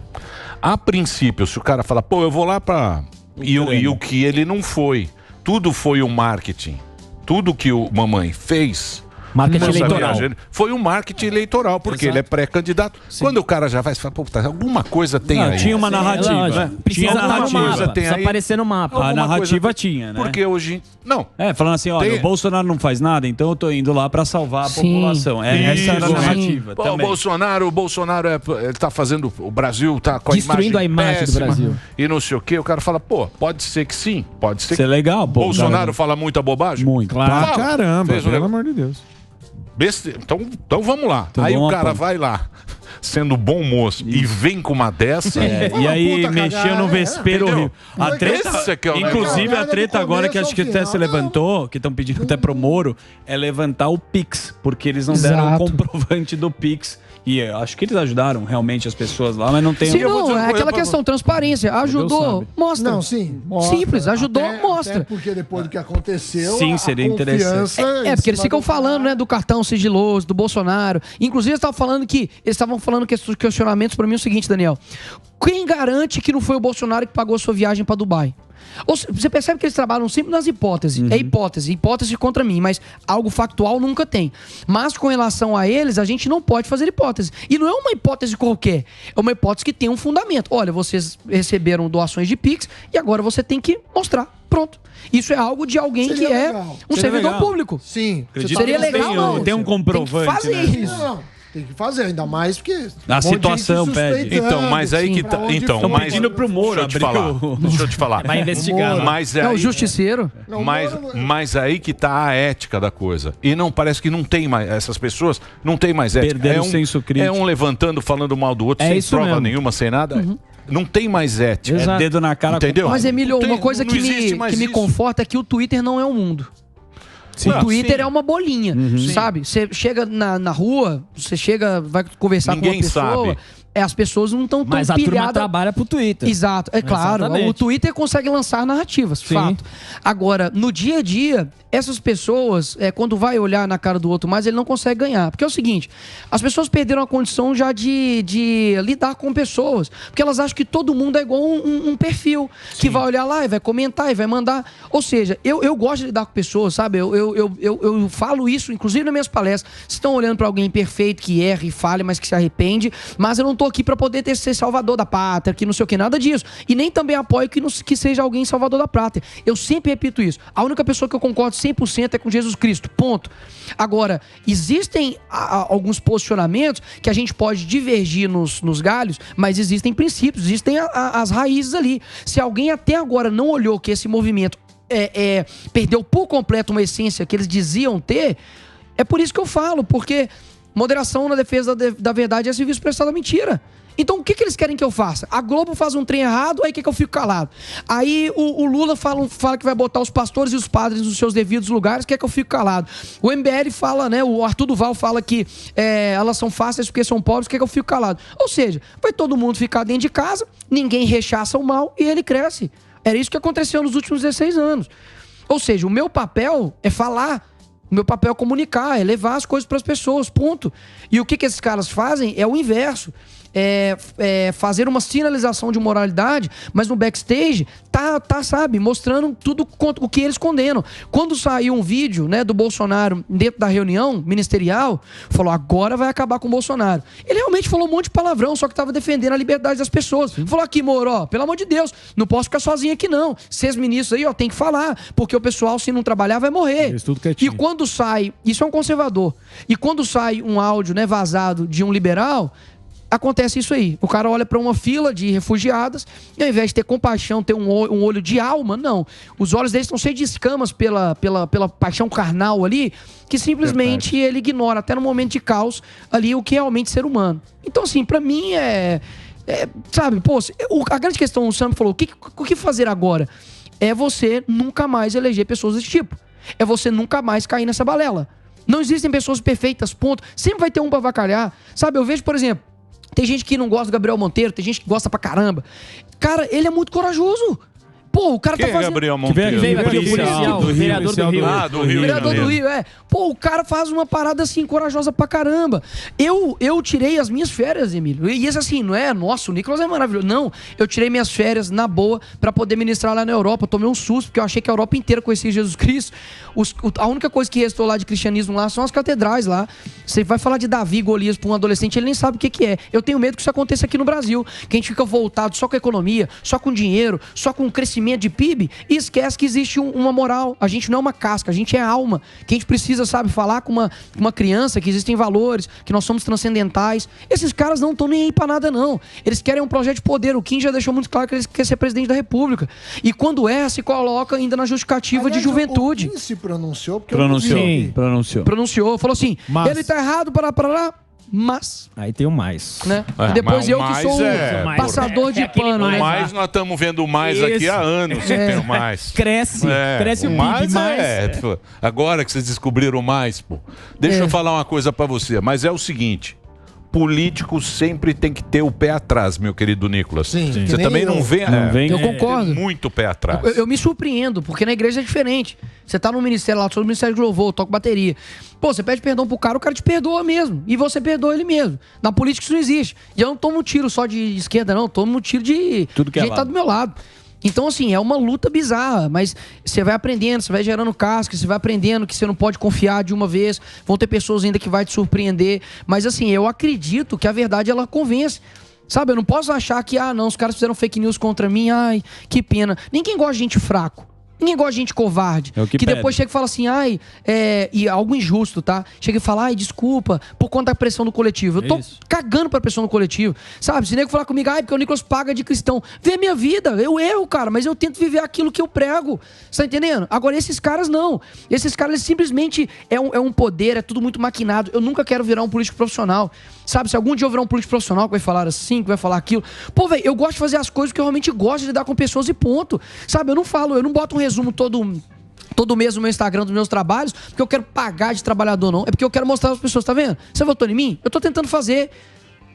A princípio, se o cara fala, pô, eu vou lá pra... E o que ele não foi. Tudo foi o marketing. Tudo que o mamãe fez... Marketing eleitoral. Foi um marketing eleitoral, porque ele é pré-candidato. Quando o cara já vai falar, pô, alguma coisa tem aí. Tinha uma narrativa, né? Tinha narrativa. Precisa aparecer no mapa. A narrativa tinha, né? Porque hoje... Não. Falando assim, olha, o Bolsonaro não faz nada, então eu tô indo lá pra salvar a população. Essa era a narrativa também. O Bolsonaro ele tá fazendo... O Brasil tá com a destruindo a imagem do Brasil. E não sei o quê. O cara fala, pô, pode ser que sim. Pode ser que... legal. Bolsonaro fala muita bobagem? Muito. Claro. Caramba, pelo amor de Deus. Então vamos lá. Então, aí o cara vai lá, sendo bom moço, e vem com uma dessa. E aí mexeu no vespeiro. A treta, inclusive a treta agora que acho que até se levantou, que estão pedindo até pro Moro, é levantar o Pix, porque eles não deram o comprovante do Pix. E acho que eles ajudaram realmente as pessoas lá, mas não tem... Sim, não, é aquela questão, transparência. Ajudou, mostra. Não, sim, mostra. Simples, ajudou, mostra. Até porque depois do que aconteceu, sim, seria interessante. Porque eles ficam falando, né, do cartão sigiloso, do Bolsonaro. Inclusive, eles estavam falando que esses questionamentos para mim é o seguinte, Daniel. Quem garante que não foi o Bolsonaro que pagou a sua viagem para Dubai? Você percebe que eles trabalham sempre nas hipóteses. É hipótese contra mim, mas algo factual nunca tem. Mas com relação a eles, a gente não pode fazer hipótese. E não é uma hipótese qualquer, é uma hipótese que tem um fundamento. Olha, vocês receberam doações de Pix e agora você tem que mostrar. Pronto. Isso é algo de alguém que é um servidor público. Sim. Seria legal, não. Tem um comprovante. Tem que fazer isso. Não. Tem que fazer, ainda mais porque... A situação pede. Então, mas aí que tá... Então, mas... pedindo pro Moro, deixa eu te falar. Vai investigar. Mas é o justiceiro. Mas aí que tá a ética da coisa. E não, parece que não tem mais... Essas pessoas não tem mais ética. Perderam o senso crítico. É um levantando, falando mal do outro, sem prova nenhuma, sem nada. Não tem mais ética. É dedo na cara. Entendeu? Mas, Emílio, uma coisa que me conforta é que o Twitter não é o mundo. Sim. O Twitter é uma bolinha, sabe? Você chega na rua, você chega, vai conversar com uma pessoa... Sabe. As pessoas não estão tão pilhadas. Mas a turma trabalha pro Twitter. Exato, é claro. Exatamente. O Twitter consegue lançar narrativas, fato. Agora, no dia a dia, essas pessoas, quando vai olhar na cara do outro mais, ele não consegue ganhar. Porque é o seguinte, as pessoas perderam a condição já de lidar com pessoas. Porque elas acham que todo mundo é igual um perfil. Que vai olhar lá e vai comentar e vai mandar. Ou seja, eu gosto de lidar com pessoas, sabe? Eu falo isso, inclusive nas minhas palestras. Vocês estão olhando para alguém perfeito, que erra e falha, mas que se arrepende. Mas eu não tô aqui para poder ser salvador da pátria, que não sei o que, nada disso. E nem também apoio que seja alguém salvador da pátria. Eu sempre repito isso. A única pessoa que eu concordo 100% é com Jesus Cristo. Ponto. Agora, existem alguns posicionamentos que a gente pode divergir nos galhos, mas existem princípios, existem as raízes ali. Se alguém até agora não olhou que esse movimento perdeu por completo uma essência que eles diziam ter, é por isso que eu falo, porque moderação na defesa da verdade é serviço prestado à mentira. Então o que eles querem que eu faça? A Globo faz um trem errado, aí que eu fico calado. Aí o Lula fala que vai botar os pastores e os padres nos seus devidos lugares, quer que eu fico calado. O MBL fala, né, o Arthur Duval fala que elas são fáceis porque são pobres, quer que eu fico calado. Ou seja, vai todo mundo ficar dentro de casa, ninguém rechaça o mal e ele cresce. Era isso que aconteceu nos últimos 16 anos. Ou seja, o meu papel é falar. O meu papel é comunicar, é levar as coisas para as pessoas, ponto. E o que esses caras fazem é o inverso. Fazer uma sinalização de moralidade, mas no backstage sabe, mostrando tudo o que eles condenam. Quando saiu um vídeo, né, do Bolsonaro dentro da reunião ministerial, falou, agora vai acabar com o Bolsonaro. Ele realmente falou um monte de palavrão, só que estava defendendo a liberdade das pessoas. Falou aqui, Moro, ó, pelo amor de Deus, não posso ficar sozinho aqui não. Vocês ministros aí, ó, tem que falar, porque o pessoal, se não trabalhar, vai morrer. E quando sai, isso é um conservador, e quando sai um áudio, né, vazado de um liberal, acontece isso aí. O cara olha para uma fila de refugiadas e ao invés de ter compaixão, ter um olho de alma, não. Os olhos deles estão cheios de escamas pela paixão carnal ali, que simplesmente ele ignora, até no momento de caos, ali o que é realmente ser humano. Então, assim, para mim sabe, pô, a grande questão, o Sam falou, o que fazer agora? É você nunca mais eleger pessoas desse tipo. É você nunca mais cair nessa balela. Não existem pessoas perfeitas, ponto. Sempre vai ter um pra avacalhar. Sabe, eu vejo, por exemplo, tem gente que não gosta do Gabriel Monteiro, tem gente que gosta pra caramba. Cara, ele é muito corajoso. Pô, o cara tá fazendo... Gabriel Monteiro? Que veio aqui o policial, vereador do Rio. Ah, do Rio. Vereador do Rio, Pô, o cara faz uma parada assim, corajosa pra caramba. Eu tirei as minhas férias, Emílio. E isso assim, não é, nossa, o Nicolas é maravilhoso. Não, eu tirei minhas férias na boa pra poder ministrar lá na Europa. Eu tomei um susto, porque eu achei que a Europa inteira conhecia Jesus Cristo. A única coisa que restou lá de cristianismo lá são as catedrais lá. Você vai falar de Davi e Golias pra um adolescente, ele nem sabe o que é. Eu tenho medo que isso aconteça aqui no Brasil. Que a gente fica voltado só com a economia, só com dinheiro, só com o crescimento de PIB e esquece que existe uma moral. A gente não é uma casca, a gente é alma. Que a gente precisa, sabe, falar com uma criança que existem valores, que nós somos transcendentais. Esses caras não estão nem aí pra nada, não. Eles querem um projeto de poder. O Kim já deixou muito claro que eles querem ser presidente da República. E quando se coloca ainda na justificativa de juventude. O Kim se pronunciou? Porque Pronunciou. Falou assim, ele tá errado, mas... Aí tem o mais. Né? E depois eu que sou o passador de pano. O mais, nós estamos vendo o mais aqui há anos. Tem o mais. Cresce o mais. Agora que vocês descobriram o mais, pô. Deixa eu falar uma coisa pra você. Mas é o seguinte. Político sempre tem que ter o pé atrás, meu querido Nicolas. Sim. Você também não vem... Eu concordo. Muito pé atrás. Eu me surpreendo, porque na igreja é diferente. Você tá no ministério lá, sou no ministério de louvor, toco bateria. Pô, você pede perdão pro cara, o cara te perdoa mesmo. E você perdoa ele mesmo. Na política isso não existe. E eu não tomo tiro só de esquerda, não. Eu tomo tiro de... Tudo que é gente tá do meu lado. Então, assim, é uma luta bizarra, mas você vai aprendendo, você vai gerando casca, você vai aprendendo que você não pode confiar de uma vez, vão ter pessoas ainda que vai te surpreender, mas assim, eu acredito que a verdade, ela convence. Sabe, eu não posso achar que, não, os caras fizeram fake news contra mim, ai, que pena. Ninguém gosta de gente fraco. Ninguém gosta de gente covarde. É o que depois chega e fala assim, e algo injusto, tá? Chega e fala, desculpa, por conta da pressão do coletivo. Eu tô cagando pra pressão do coletivo. Sabe? Se nego falar comigo, porque o Nicolas paga de cristão. Vê a minha vida, eu erro, cara, mas eu tento viver aquilo que eu prego. Você tá entendendo? Agora, esses caras não. Esses caras, eles simplesmente é um poder, é tudo muito maquinado. Eu nunca quero virar um político profissional. Sabe? Se algum dia eu virar um político profissional que vai falar assim, que vai falar aquilo. Pô, velho, eu gosto de fazer as coisas que eu realmente gosto de lidar com pessoas e ponto. Sabe? Eu não boto um resumo todo mês no meu Instagram dos meus trabalhos, porque eu quero pagar de trabalhador, não. É porque eu quero mostrar às pessoas, tá vendo? Você votou em mim? Eu tô tentando fazer.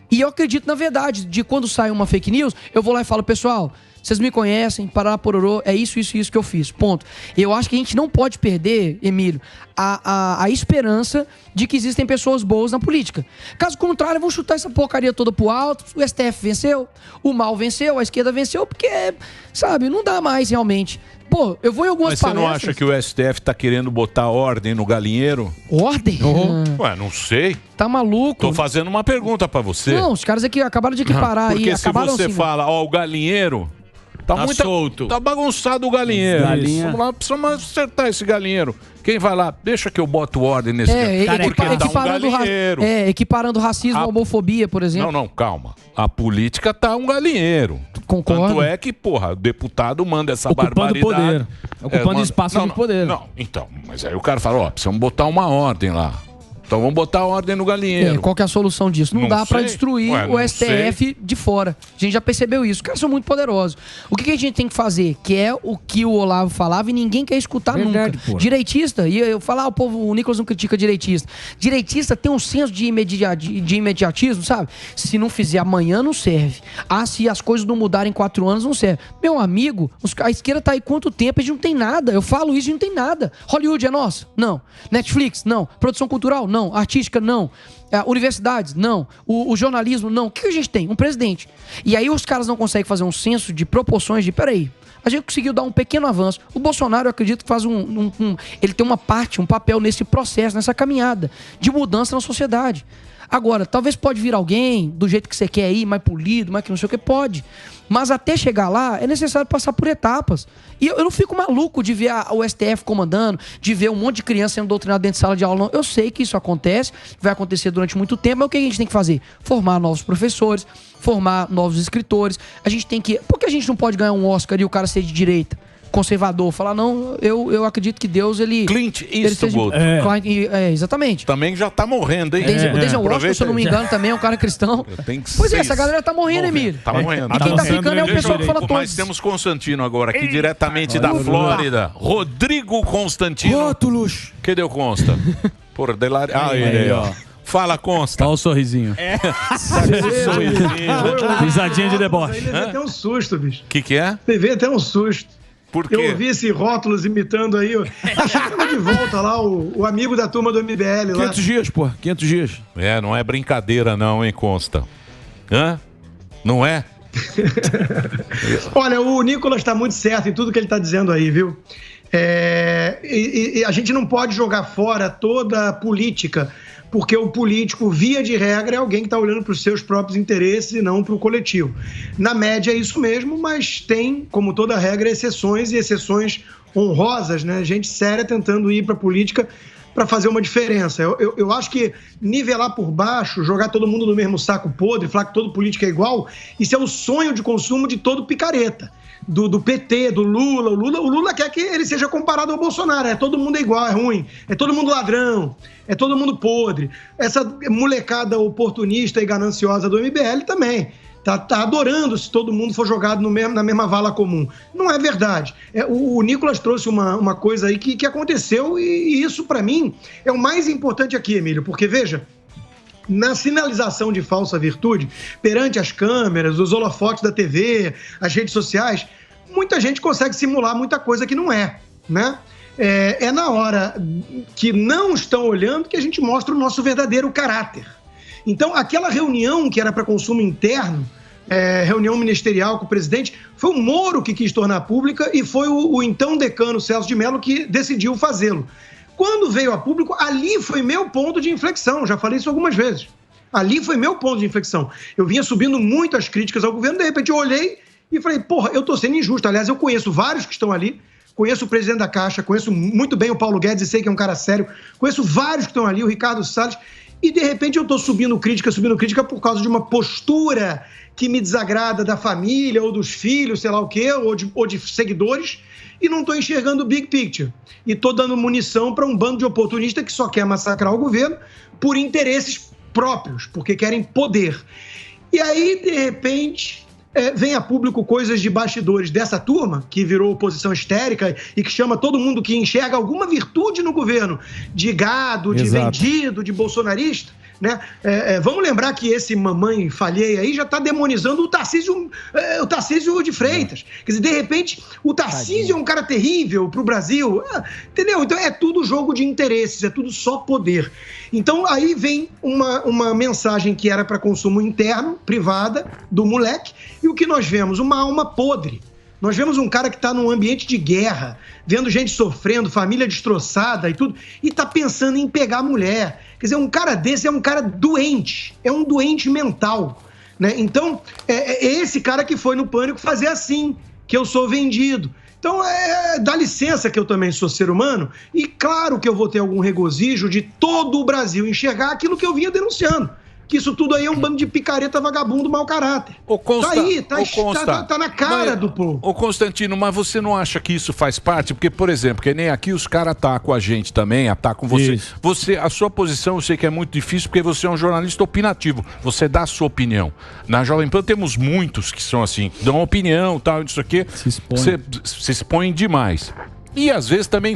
E eu acredito na verdade, de quando sai uma fake news, eu vou lá e falo, pessoal, vocês me conhecem, Pará Pororô, é isso que eu fiz, ponto. Eu acho que a gente não pode perder, Emílio, a esperança de que existem pessoas boas na política. Caso contrário, vão chutar essa porcaria toda pro alto, o STF venceu, o mal venceu, a esquerda venceu, porque, sabe, não dá mais realmente. Pô, eu vou em algumas palestras... Mas você não acha que o STF tá querendo botar ordem no galinheiro? Ordem? Ué, não sei. Tá maluco? Tô fazendo uma pergunta pra você. Não, os caras aqui acabaram de equiparar aí. Porque se você fala, o galinheiro... Tá muito solto. Tá bagunçado o galinheiro. Vamos lá, precisamos acertar esse galinheiro. Quem vai lá? Deixa que eu boto ordem nesse galinheiro. Porque tá um galinheiro. Equiparando racismo, homofobia, por exemplo. Não, calma. A política tá um galinheiro. Concordo. Tanto é que, porra, o deputado manda essa barbaridade. Poder. Ocupando espaço de poder. Não, então. Mas aí o cara fala, precisamos botar uma ordem lá. Então vamos botar ordem no galinheiro. Qual que é a solução disso? Não dá pra destruir o STF de fora. A gente já percebeu isso. Os caras são muito poderosos. O que a gente tem que fazer? Que é o que o Olavo falava e ninguém quer escutar nunca. Porra. Direitista, e eu falar, o Nicolas não critica direitista. Direitista tem um senso de imediatismo, sabe? Se não fizer amanhã, não serve. Se as coisas não mudarem em 4 anos, não serve. Meu amigo, a esquerda tá aí quanto tempo? A gente não tem nada. Eu falo isso, a gente não tem nada. Hollywood é nossa? Não. Netflix? Não. Produção cultural? Não. Artística, não. Universidades, não. O jornalismo, não. O que a gente tem? Um presidente. E aí os caras não conseguem fazer um senso de proporções de, peraí, a gente conseguiu dar um pequeno avanço. O Bolsonaro, eu acredito que faz ele tem uma parte, um papel nesse processo, nessa caminhada de mudança na sociedade. Agora, talvez pode vir alguém do jeito que você quer aí, mais polido, mais que não sei o que, pode. Mas até chegar lá, é necessário passar por etapas. E eu não fico maluco de ver o STF comandando, de ver um monte de criança sendo doutrinado dentro de sala de aula, não. Eu sei que isso acontece, vai acontecer durante muito tempo, mas o que a gente tem que fazer? Formar novos professores, formar novos escritores. A gente tem que... Por que a gente não pode ganhar um Oscar e o cara ser de direita? Conservador, falar, não, eu acredito que Deus, ele... Clint Eastwood. Exatamente. Também já tá morrendo, hein? O Denzel Washington, se eu não me engano, também é um cara cristão. Pois é, essa galera tá morrendo, Emílio. Tá morrendo. E quem tá ficando é o pessoal que fala todos. Mas temos Constantino agora, aqui diretamente da Flórida. Rodrigo Constantino. Rótulos. Cadê o Consta? Porra, ele ó. Fala, Consta. Olha o sorrisinho. Risadinha de deboche. Levei até um susto, bicho. O que é? Levei até um susto. Por quê? Eu ouvi esse Rótulos imitando aí. Chama de volta lá o amigo da turma do MBL lá. 500 dias, pô. 500 dias. Não é brincadeira não, hein, Consta? Não é? Olha, o Nicolas está muito certo em tudo que ele está dizendo aí, viu? E a gente não pode jogar fora toda a política, porque o político, via de regra, é alguém que está olhando para os seus próprios interesses e não para o coletivo. Na média é isso mesmo, mas tem, como toda regra, exceções e exceções honrosas, né? Gente séria tentando ir para a política para fazer uma diferença. Eu acho que nivelar por baixo, jogar todo mundo no mesmo saco podre, falar que todo político é igual, isso é o sonho de consumo de todo picareta. Do PT, do Lula. O Lula quer que ele seja comparado ao Bolsonaro. Todo mundo é igual, é ruim. É todo mundo ladrão. É todo mundo podre. Essa molecada oportunista e gananciosa do MBL também. Tá adorando se todo mundo for jogado na mesma vala comum. Não é verdade. O Nicolas trouxe uma coisa aí que aconteceu e isso, para mim, é o mais importante aqui, Emílio. Porque, veja, na sinalização de falsa virtude, perante as câmeras, os holofotes da TV, as redes sociais, muita gente consegue simular muita coisa que não é, né? É na hora que não estão olhando que a gente mostra o nosso verdadeiro caráter. Então, aquela reunião que era para consumo interno, reunião ministerial com o presidente, foi o Moro que quis tornar pública e foi o então decano Celso de Mello que decidiu fazê-lo. Quando veio a público, ali foi meu ponto de inflexão, já falei isso algumas vezes. Ali foi meu ponto de inflexão. Eu vinha subindo muito as críticas ao governo, de repente eu olhei e falei, porra, eu tô sendo injusto. Aliás, eu conheço vários que estão ali, conheço o presidente da Caixa, conheço muito bem o Paulo Guedes e sei que é um cara sério, conheço vários que estão ali, o Ricardo Salles, e de repente eu estou subindo crítica por causa de uma postura que me desagrada da família ou dos filhos, sei lá o quê, ou de seguidores, e não estou enxergando o big picture. E estou dando munição para um bando de oportunistas que só quer massacrar o governo por interesses próprios, porque querem poder. E aí, de repente, vem a público coisas de bastidores dessa turma, que virou oposição histérica e que chama todo mundo que enxerga alguma virtude no governo de gado, de vendido, de bolsonarista, né? Vamos lembrar que esse mamãe falhei aí já está demonizando o Tarcísio de Freitas. Quer dizer, de repente, o Tarcísio é um cara terrível para o Brasil, entendeu? Então é tudo jogo de interesses, é tudo só poder. Então aí vem uma mensagem que era para consumo interno, privada, do moleque, e o que nós vemos? Uma alma podre. Nós vemos um cara que está num ambiente de guerra, vendo gente sofrendo, família destroçada e tudo, e está pensando em pegar a mulher. Quer dizer, um cara desse é um cara doente, é um doente mental, né? Então, é esse cara que foi no Pânico fazer assim, que eu sou vendido. Então, dá licença que eu também sou ser humano, e claro que eu vou ter algum regozijo de todo o Brasil enxergar aquilo que eu vinha denunciando. Que isso tudo aí é um bando de picareta vagabundo, mau caráter. Tá aí, tá na cara do povo. Ô Constantino, mas você não acha que isso faz parte? Porque, por exemplo, que nem aqui os caras atacam a gente também, atacam você. A sua posição eu sei que é muito difícil porque você é um jornalista opinativo. Você dá a sua opinião. Na Jovem Pan temos muitos que são assim, que dão opinião, tal, isso aqui. Se expõem demais. E às vezes também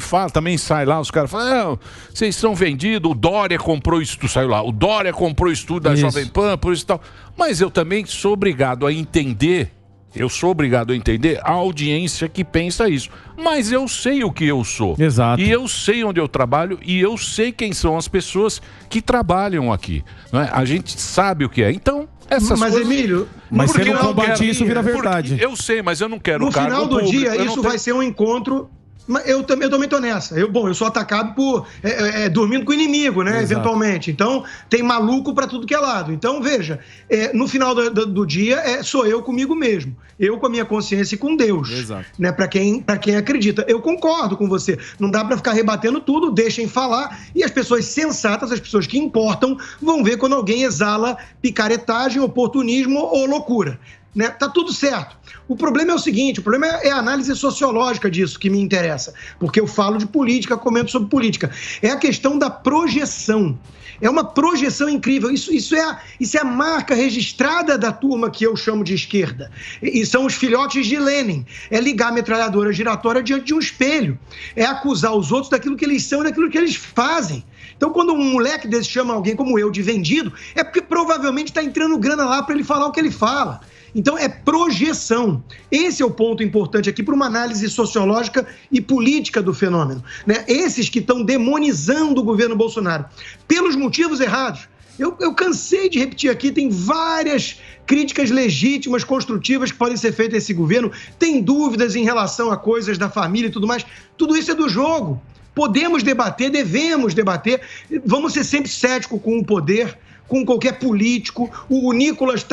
sai lá, os caras falam, vocês são vendidos, o Dória comprou isso, saiu lá, o Dória comprou isso tudo da Jovem Pan, por isso e tal. Mas eu também sou obrigado a entender, a audiência que pensa isso. Mas eu sei o que eu sou. Exato. E eu sei onde eu trabalho e eu sei quem são as pessoas que trabalham aqui. Não é? A gente sabe o que é. Então, essas coisas... Emílio... Mas você não combate isso, vira verdade. Eu sei, mas eu não quero no cargo final do público. dia, isso vai ser um encontro... Eu também tô nessa. Eu sou atacado por dormindo com o inimigo, né? Exato. Eventualmente. Então, tem maluco pra tudo que é lado. Então, veja, no final do dia, sou eu comigo mesmo. Eu com a minha consciência e com Deus. Exato. Né? Pra quem acredita. Eu concordo com você. Não dá pra ficar rebatendo tudo, deixem falar. E as pessoas sensatas, as pessoas que importam, vão ver quando alguém exala picaretagem, oportunismo ou loucura. Né? Tá tudo certo. O problema é o seguinte, o problema é a análise sociológica disso que me interessa, porque eu falo de política, comento sobre política. É a questão da projeção. É uma projeção incrível. Isso é a marca registrada da turma que eu chamo de esquerda. E são os filhotes de Lenin. É ligar a metralhadora giratória diante de um espelho. É acusar os outros daquilo que eles são e daquilo que eles fazem. Então, quando um moleque desse chama alguém como eu de vendido, é porque provavelmente está entrando grana lá para ele falar o que ele fala. Então, é projeção. Esse é o ponto importante aqui para uma análise sociológica e política do fenômeno, né? Esses que estão demonizando o governo Bolsonaro pelos motivos errados. Eu cansei de repetir aqui, tem várias críticas legítimas, construtivas que podem ser feitas a esse governo. Tem dúvidas em relação a coisas da família e tudo mais. Tudo isso é do jogo. Podemos debater, devemos debater. Vamos ser sempre céticos com o poder, com qualquer político. O Nicolas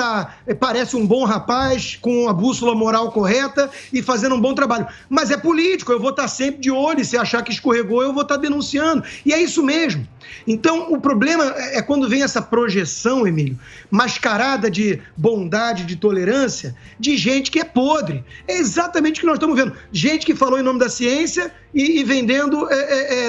parece um bom rapaz, com a bússola moral correta e fazendo um bom trabalho. Mas é político, eu vou estar sempre de olho, e se achar que escorregou, eu vou estar denunciando. E é isso mesmo. Então, o problema é quando vem essa projeção, Emílio, mascarada de bondade, de tolerância, de gente que é podre. É exatamente o que nós estamos vendo. Gente que falou em nome da ciência e vendendo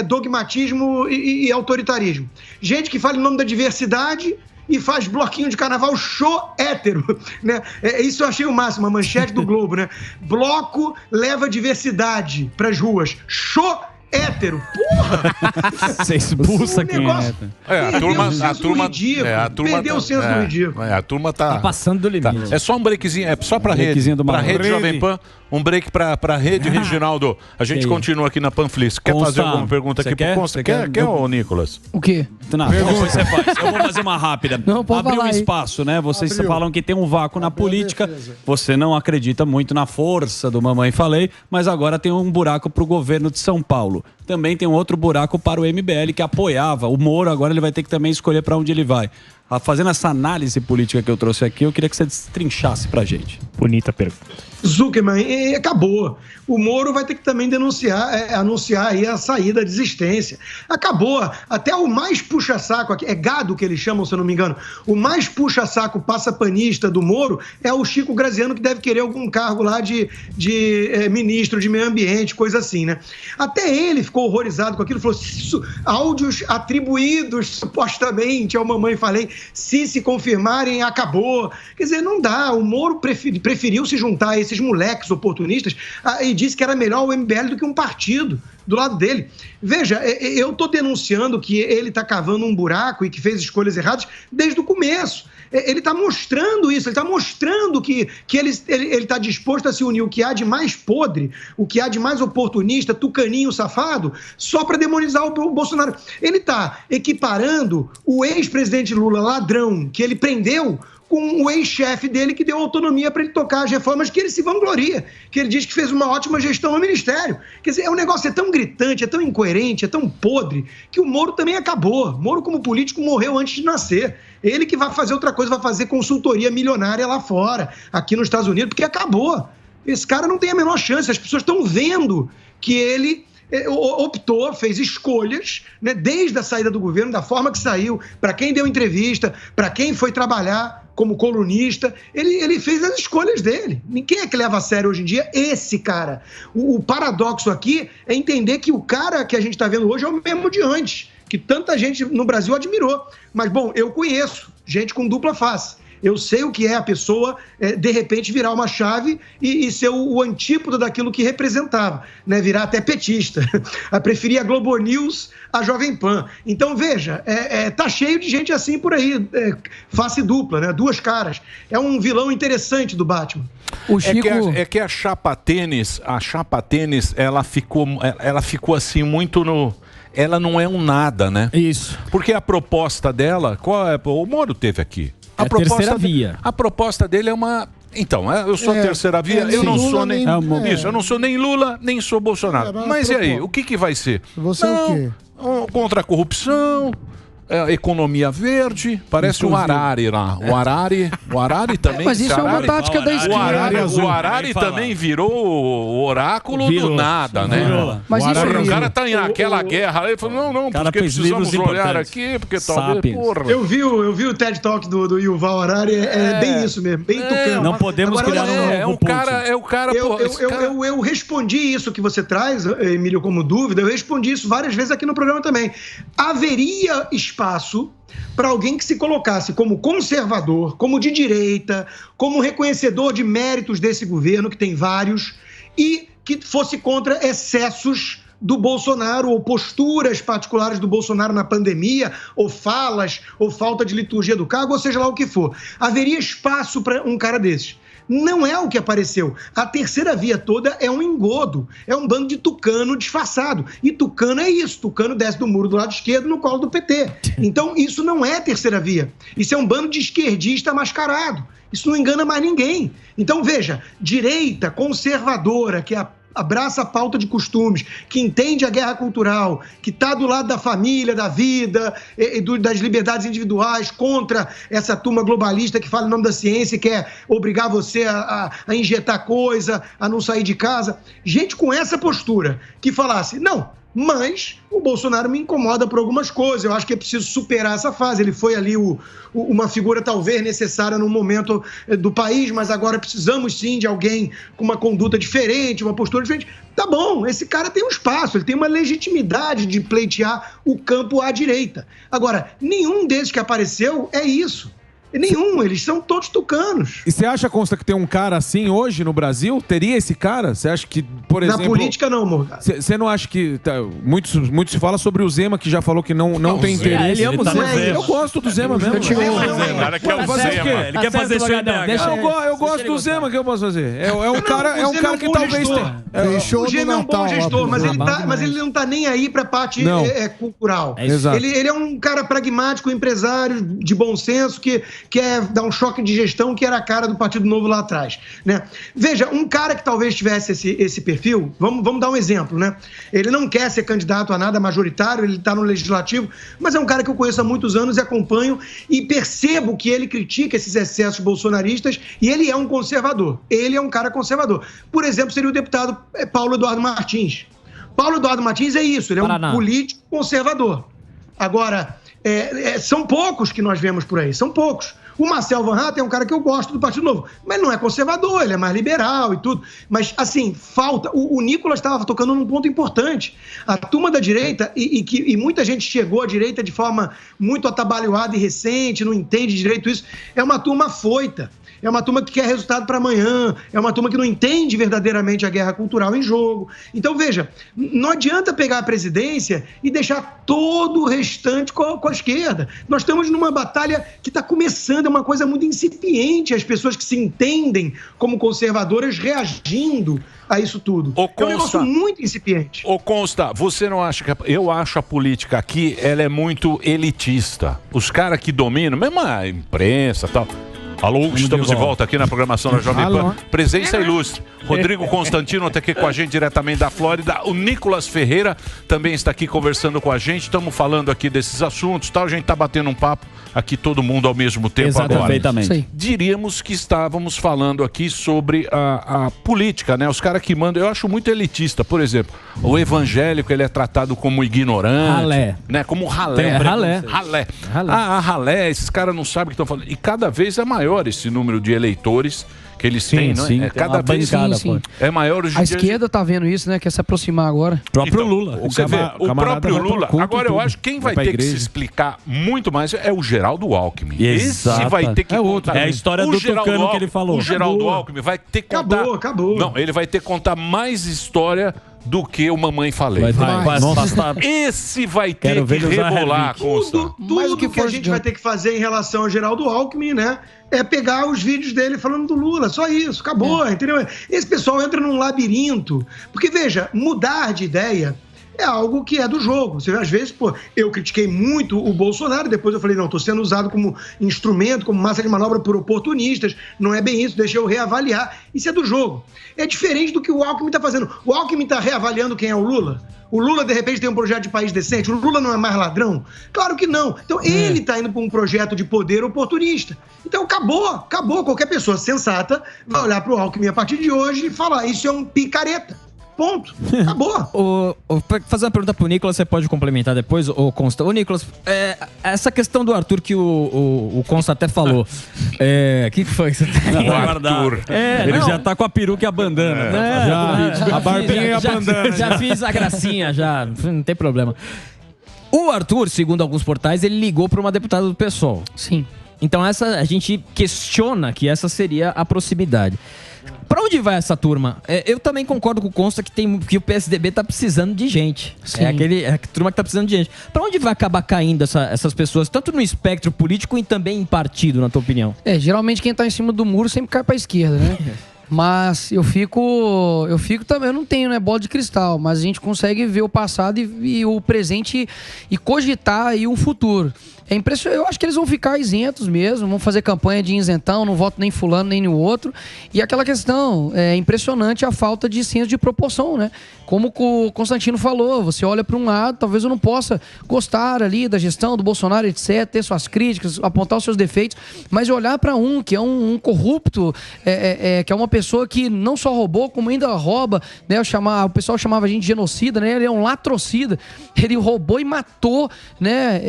dogmatismo e autoritarismo. Gente que fala em nome da diversidade e faz bloquinho de carnaval show hétero, né? Isso eu achei o máximo, a manchete do Globo, né? Bloco leva diversidade pras ruas. Show hétero, porra! Você expulsa quem é. A turma perdeu o senso do ridículo. A turma tá passando do limite. É só um breakzinho, é só pra rede Jovem Pan, um break pra rede Reginaldo. A gente continua aqui na Panflix. Quer fazer alguma pergunta aqui pro Consta? Quer, ô Nicolas? O quê? Não, você faz. Eu vou fazer uma rápida. Não, pode Abriu falar um espaço, né? Vocês falam que tem um vácuo na política. Você não acredita muito na força do Mamãe Falei, mas agora tem um buraco pro governo de São Paulo. Também tem um outro buraco para o MBL que apoiava. O Moro agora ele vai ter que também escolher para onde ele vai. fazendo essa análise política que eu trouxe aqui, eu queria que você destrinchasse pra gente. Bonita pergunta. Zuckerman, acabou. O Moro vai ter que também anunciar aí a saída, a desistência. Acabou. Até o mais puxa-saco aqui, é gado que eles chamam, se eu não me engano, o mais puxa-saco passapanista do Moro é o Chico Graziano, que deve querer algum cargo lá de ministro de meio ambiente, coisa assim, né? Até ele ficou horrorizado com aquilo, falou, áudios atribuídos supostamente ao Mamãe Falei, se confirmarem, acabou. Quer dizer, não dá. O Moro preferiu se juntar a esses moleques oportunistas e disse que era melhor o MBL do que um partido do lado dele. Veja, eu estou denunciando que ele está cavando um buraco e que fez escolhas erradas desde o começo. Ele está mostrando isso, ele está mostrando que ele está disposto a se unir o que há de mais podre, o que há de mais oportunista, tucaninho, safado, só para demonizar o Bolsonaro. Ele está equiparando o ex-presidente Lula, ladrão, que ele prendeu, com o ex-chefe dele que deu autonomia para ele tocar as reformas que ele se vangloria, que ele diz que fez uma ótima gestão no Ministério. Quer dizer, o negócio é tão gritante, é tão incoerente, é tão podre, que o Moro também acabou. Moro, como político, morreu antes de nascer. Ele que vai fazer outra coisa, vai fazer consultoria milionária lá fora, aqui nos Estados Unidos, porque acabou. Esse cara não tem a menor chance. As pessoas estão vendo que ele optou, fez escolhas, né, desde a saída do governo, da forma que saiu, para quem deu entrevista, para quem foi trabalhar como colunista, ele fez as escolhas dele. Ninguém é que leva a sério hoje em dia esse cara. O paradoxo aqui é entender que o cara que a gente está vendo hoje é o mesmo de antes, que tanta gente no Brasil admirou. Mas, bom, eu conheço gente com dupla face. Eu sei o que é a pessoa, de repente, virar uma chave e ser o antípoda daquilo que representava, né? Virar até petista. A preferir a Globo News à Jovem Pan. Então, veja, tá cheio de gente assim por aí, face dupla, né? Duas caras. É um vilão interessante do Batman. O Chico... é que a chapa tênis, ela ficou assim muito no... Ela não é um nada, né? Isso. Porque a proposta dela, o Moro teve aqui. A terceira via. A proposta dele é uma... Então, eu sou a terceira via, eu não sou nem... Isso, eu não sou nem Lula, nem sou Bolsonaro. Mas e aí, o que vai ser? Você é o quê? Contra a corrupção... economia verde, parece um Arari lá. O Arari também. Mas isso é uma tática da esquerda. O Arari também virou o oráculo do nada, né? Mas o cara tá naquela guerra aí, falou, não, porque precisamos olhar aqui, porque talvez... Eu vi o TED Talk do Yuval Harari, bem isso mesmo, bem tucano. Não podemos criar o cara... Eu respondi isso que você traz, Emílio, como dúvida, eu respondi isso várias vezes aqui no programa também. Haveria espaço para alguém que se colocasse como conservador, como de direita, como reconhecedor de méritos desse governo, que tem vários, e que fosse contra excessos do Bolsonaro, ou posturas particulares do Bolsonaro na pandemia, ou falas, ou falta de liturgia do cargo, ou seja lá o que for. Haveria espaço para um cara desses. Não é o que apareceu. A terceira via toda é um engodo, é um bando de tucano disfarçado. E tucano é isso, tucano desce do muro do lado esquerdo no colo do PT. Então isso não é terceira via, isso é um bando de esquerdista mascarado. Isso não engana mais ninguém. Então veja, direita conservadora, que abraça a pauta de costumes, que entende a guerra cultural, que está do lado da família, da vida, das liberdades individuais, contra essa turma globalista que fala em nome da ciência e quer obrigar você a injetar coisa, a não sair de casa. Gente com essa postura, que falasse, não, mas o Bolsonaro me incomoda por algumas coisas, eu acho que é preciso superar essa fase. Ele foi ali uma figura talvez necessária num momento do país, mas agora precisamos sim de alguém com uma conduta diferente, uma postura diferente. Tá bom, esse cara tem um espaço, ele tem uma legitimidade de pleitear o campo à direita. Agora, nenhum desses que apareceu é isso. Nenhum, eles são todos tucanos. E você acha, Consta, que tem um cara assim hoje no Brasil? Teria esse cara? Você acha que, por exemplo... Na política não, Morgado. Você não acha que... Muito se fala sobre o Zema, que já falou que não tem interesse. Ele ama o Zema. Eu gosto do Zema mesmo. O cara quer o Zema. Ele quer fazer show. Eu gosto do Zema, que eu posso fazer. É um cara que talvez tenha. O Zema é um bom gestor, mas ele não tá nem aí pra parte cultural. Exato. Ele é um cara pragmático, empresário, de bom senso, que quer dar um choque de gestão que era a cara do Partido Novo lá atrás, né? Veja, um cara que talvez tivesse esse perfil, vamos dar um exemplo, né? Ele não quer ser candidato a nada majoritário, ele está no Legislativo, mas é um cara que eu conheço há muitos anos e acompanho e percebo que ele critica esses excessos bolsonaristas e ele é um conservador. Ele é um cara conservador. Por exemplo, seria o deputado Paulo Eduardo Martins. Paulo Eduardo Martins é isso, ele é um político conservador. Agora, são poucos que nós vemos por aí, são poucos. O Marcel Van Hatten é um cara que eu gosto do Partido Novo, mas não é conservador, ele é mais liberal e tudo. Mas, assim, falta... O Nicolas estava tocando num ponto importante. A turma da direita, e muita gente chegou à direita de forma muito atabalhoada e recente, não entende direito isso, é uma turma afoita. É uma turma que quer resultado para amanhã, é uma turma que não entende verdadeiramente a guerra cultural em jogo. Então, veja, não adianta pegar a presidência e deixar todo o restante com a esquerda. Nós estamos numa batalha que está começando, é uma coisa muito incipiente, as pessoas que se entendem como conservadoras reagindo a isso tudo. É um negócio muito incipiente. Ô Consta, você não acha que... Eu acho a política aqui, ela é muito elitista. Os caras que dominam, mesmo a imprensa e tal... Alô, estamos de volta aqui na programação da Jovem Pan. Presença ilustre. Rodrigo Constantino está aqui com a gente diretamente da Flórida. O Nicolas Ferreira também está aqui conversando com a gente. Estamos falando aqui desses assuntos, tal. A gente está batendo um papo aqui todo mundo ao mesmo tempo agora. Perfeitamente. Diríamos que estávamos falando aqui sobre a política, né? Os caras que mandam. Eu acho muito elitista. Por exemplo, o evangélico, ele é tratado como ignorante. Ralé. Né? Como ralé. Ralé. Ralé. Esses caras não sabem o que estão falando. E cada vez é maior esse número de eleitores que eles têm, sim, é cada vez é maior hoje em dia. A esquerda tá vendo isso, né? Quer se aproximar agora. O próprio Lula. Você vê, o próprio Lula. Agora eu acho que quem vai ter que se explicar muito mais é o Geraldo Alckmin. Esse vai ter que contar. É a história do Tucano que ele falou. O Geraldo Alckmin vai ter que contar... Acabou. Não, ele vai ter que contar mais história do que o Mamãe Falei. Esse vai ter que rebolar, Consta. Tudo que a gente vai ter que fazer em relação ao Geraldo Alckmin, né? É pegar os vídeos dele falando do Lula, só isso, acabou, entendeu? Esse pessoal entra num labirinto, porque veja, mudar de ideia é algo que é do jogo. Você, às vezes, eu critiquei muito o Bolsonaro, depois eu falei, não, estou sendo usado como instrumento, como massa de manobra por oportunistas, não é bem isso, deixa eu reavaliar. Isso é do jogo. É diferente do que o Alckmin está fazendo. O Alckmin está reavaliando quem é o Lula? O Lula, de repente, tem um projeto de país decente? O Lula não é mais ladrão? Claro que não. Então, ele está indo para um projeto de poder oportunista. Então, acabou. Qualquer pessoa sensata vai olhar para o Alckmin a partir de hoje e falar, isso é um picareta. Ponto. Acabou. Pra fazer uma pergunta pro Nicolas, você pode complementar depois, ô Consta. Ô, Nicolas, essa questão do Arthur que o Consta até falou. O que foi que você tem? O Arthur. Ele já tá com a peruca e a bandana. A barbinha e a bandana. Já fiz a gracinha, já. Não tem problema. O Arthur, segundo alguns portais, ele ligou pra uma deputada do PSOL. Sim. Então a gente questiona que essa seria a proximidade. Pra onde vai essa turma? Eu também concordo com o Consta que o PSDB tá precisando de gente. Sim. É a turma que tá precisando de gente. Pra onde vai acabar caindo essas pessoas, tanto no espectro político e também em partido, na tua opinião? Geralmente quem tá em cima do muro sempre cai pra esquerda, né? Mas eu fico também, eu não tenho, né, bola de cristal, mas a gente consegue ver o passado e o presente e cogitar aí um futuro. É impressionante, eu acho que eles vão ficar isentos mesmo, vão fazer campanha de isentão, não voto nem fulano nem no outro. E aquela questão, é impressionante a falta de senso de proporção, né? Como o Constantino falou, você olha para um lado, talvez eu não possa gostar ali da gestão do Bolsonaro, etc., ter suas críticas, apontar os seus defeitos, mas olhar para um que é um corrupto, que é uma pessoa que não só roubou, como ainda rouba, né? O pessoal chamava a gente de genocida, né? Ele é um latrocida, ele roubou e matou, né?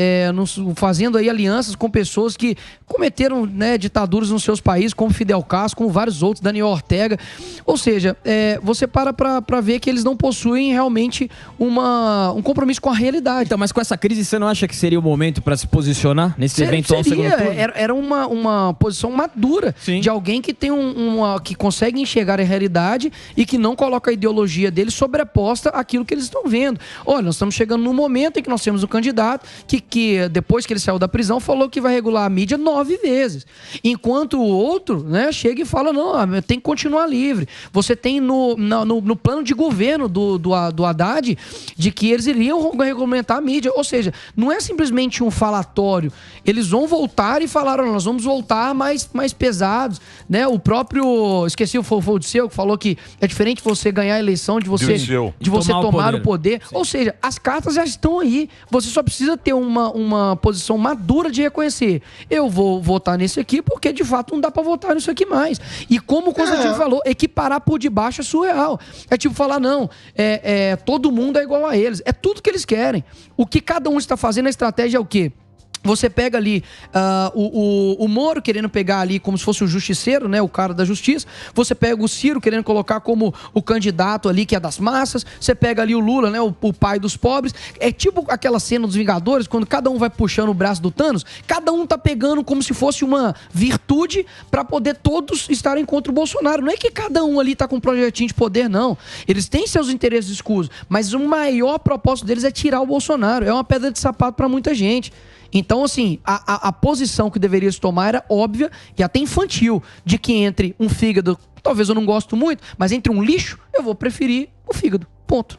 Fazendo aí alianças com pessoas que cometeram, né, ditaduras nos seus países, como Fidel Castro, como vários outros, Daniel Ortega. Ou seja, você para ver que eles não possuem realmente um compromisso com a realidade. Então, mas com essa crise, você não acha que seria o momento para se posicionar nesse eventual segundo turno? Era uma posição madura. Sim. De alguém que tem conseguem enxergar a realidade e que não colocam a ideologia deles sobreposta àquilo que eles estão vendo. Olha, nós estamos chegando num momento em que nós temos um candidato que depois que ele saiu da prisão, falou que vai regular a mídia 9 vezes. Enquanto o outro, né, chega e fala, não, tem que continuar livre. Você tem no plano de governo do Haddad de que eles iriam regulamentar a mídia. Ou seja, não é simplesmente um falatório. Eles vão voltar e falaram, nós vamos voltar mais pesados. Né? O próprio, esqueci, foi o Disseu que falou que é diferente você ganhar a eleição de você tomar o poder. Ou seja, as cartas já estão aí. Você só precisa ter uma posição madura de reconhecer. Eu vou votar nesse aqui porque de fato não dá pra votar nisso aqui mais. E como o Constantino falou, equiparar por debaixo é surreal. É tipo falar, não, todo mundo é igual a eles. É tudo que eles querem. O que cada um está fazendo, a estratégia é o quê? Você pega ali o Moro querendo pegar ali como se fosse o justiceiro, né, o cara da justiça. Você pega o Ciro querendo colocar como o candidato ali que é das massas. Você pega ali o Lula, né, o pai dos pobres. É tipo aquela cena dos Vingadores, quando cada um vai puxando o braço do Thanos. Cada um tá pegando como se fosse uma virtude para poder todos estarem contra o Bolsonaro. Não é que cada um ali tá com um projetinho de poder, não. Eles têm seus interesses escusos, mas o maior propósito deles é tirar o Bolsonaro. É uma pedra de sapato para muita gente. Então, assim, a posição que deveria se tomar era óbvia e até infantil, de que entre um fígado, talvez eu não gosto muito, mas entre um lixo, eu vou preferir o fígado. Ponto.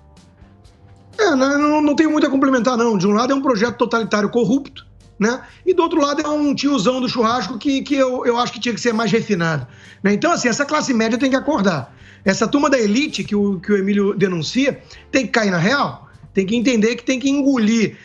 Não tenho muito a complementar, não. De um lado é um projeto totalitário corrupto, né? E do outro lado é um tiozão do churrasco que eu acho que tinha que ser mais refinado. Né? Então, assim, essa classe média tem que acordar. Essa turma da elite que o Emílio denuncia tem que cair na real. Tem que entender que tem que engolir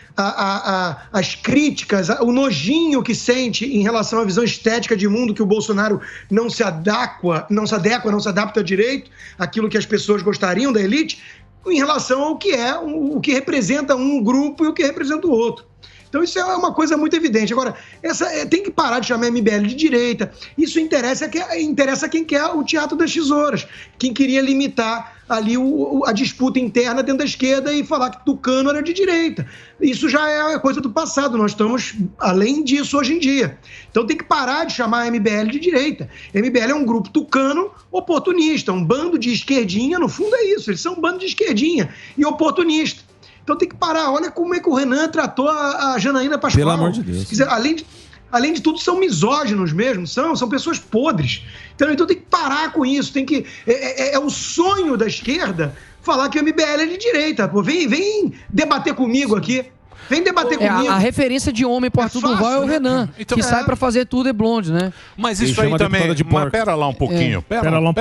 as críticas, o nojinho que sente em relação à visão estética de mundo que o Bolsonaro não se adapta direito àquilo que as pessoas gostariam da elite, em relação ao que é, o que representa um grupo e o que representa o outro. Então isso é uma coisa muito evidente. Agora, tem que parar de chamar a MBL de direita. Isso interessa quem quer o teatro das tesouras, quem queria limitar ali a disputa interna dentro da esquerda e falar que Tucano era de direita. Isso já é coisa do passado, nós estamos além disso hoje em dia. Então tem que parar de chamar a MBL de direita. A MBL é um grupo tucano oportunista, um bando de esquerdinha, no fundo é isso, eles são um bando de esquerdinha e oportunista. Então tem que parar. Olha como é que o Renan tratou a Janaína Pascoal. Pelo amor de Deus. Quer dizer, além de tudo, são misóginos mesmo, são pessoas podres. Então tem que parar com isso. É o sonho da esquerda falar que o MBL é de direita. Pô, vem debater comigo aqui. Vem debater comigo. A referência de homem pro Arthur Duval é o Renan, então, que sai pra fazer tudo é blonde, né? Mas isso aí também... Mas pera lá um pouquinho. Pera lá um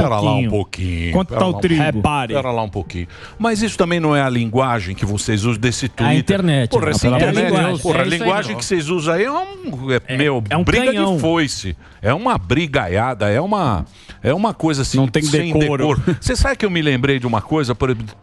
pouquinho. Quanto tá o trigo? Repare. Pera lá um pouquinho. Mas isso também não é a linguagem que vocês usam desse Twitter? A internet. Porra, essa internet. Porra, a linguagem que vocês usam aí é um briga canhão. De foice. É uma brigaiada, é uma coisa assim... Não tem decoro. Você sabe que eu me lembrei de uma coisa, por exemplo,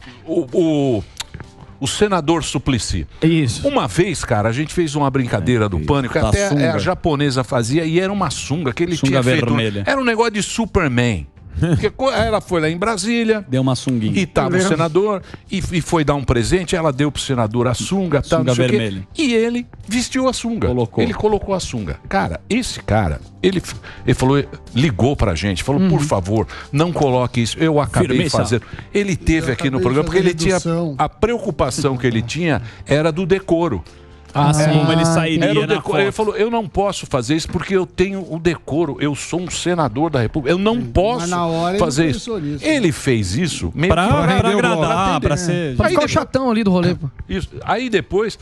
o senador Suplicy. Isso. Uma vez, cara, a gente fez uma brincadeira do Pânico, até a japonesa fazia, e era uma sunga que ele tinha feito. Vermelha. Era um negócio de Superman. Porque ela foi lá em Brasília. Deu uma sunguinha. E tava o senador, e foi dar um presente, ela deu pro senador a sunga, tá, sunga vermelha. E ele vestiu a sunga. Ele colocou a sunga. Cara, esse cara, ele falou, ligou pra gente, falou, por favor, não coloque isso. Eu acabei fazendo. Ele teve aqui no programa, porque ele tinha. A preocupação que ele tinha era do decoro. Como ele sairia na foto. Ele falou, eu não posso fazer isso porque eu tenho o decoro, eu sou um senador da República, eu não posso fazer isso. Ele fez isso pra agradar, pra ser... Pra ficar o chatão ali do rolê. Isso. Aí depois,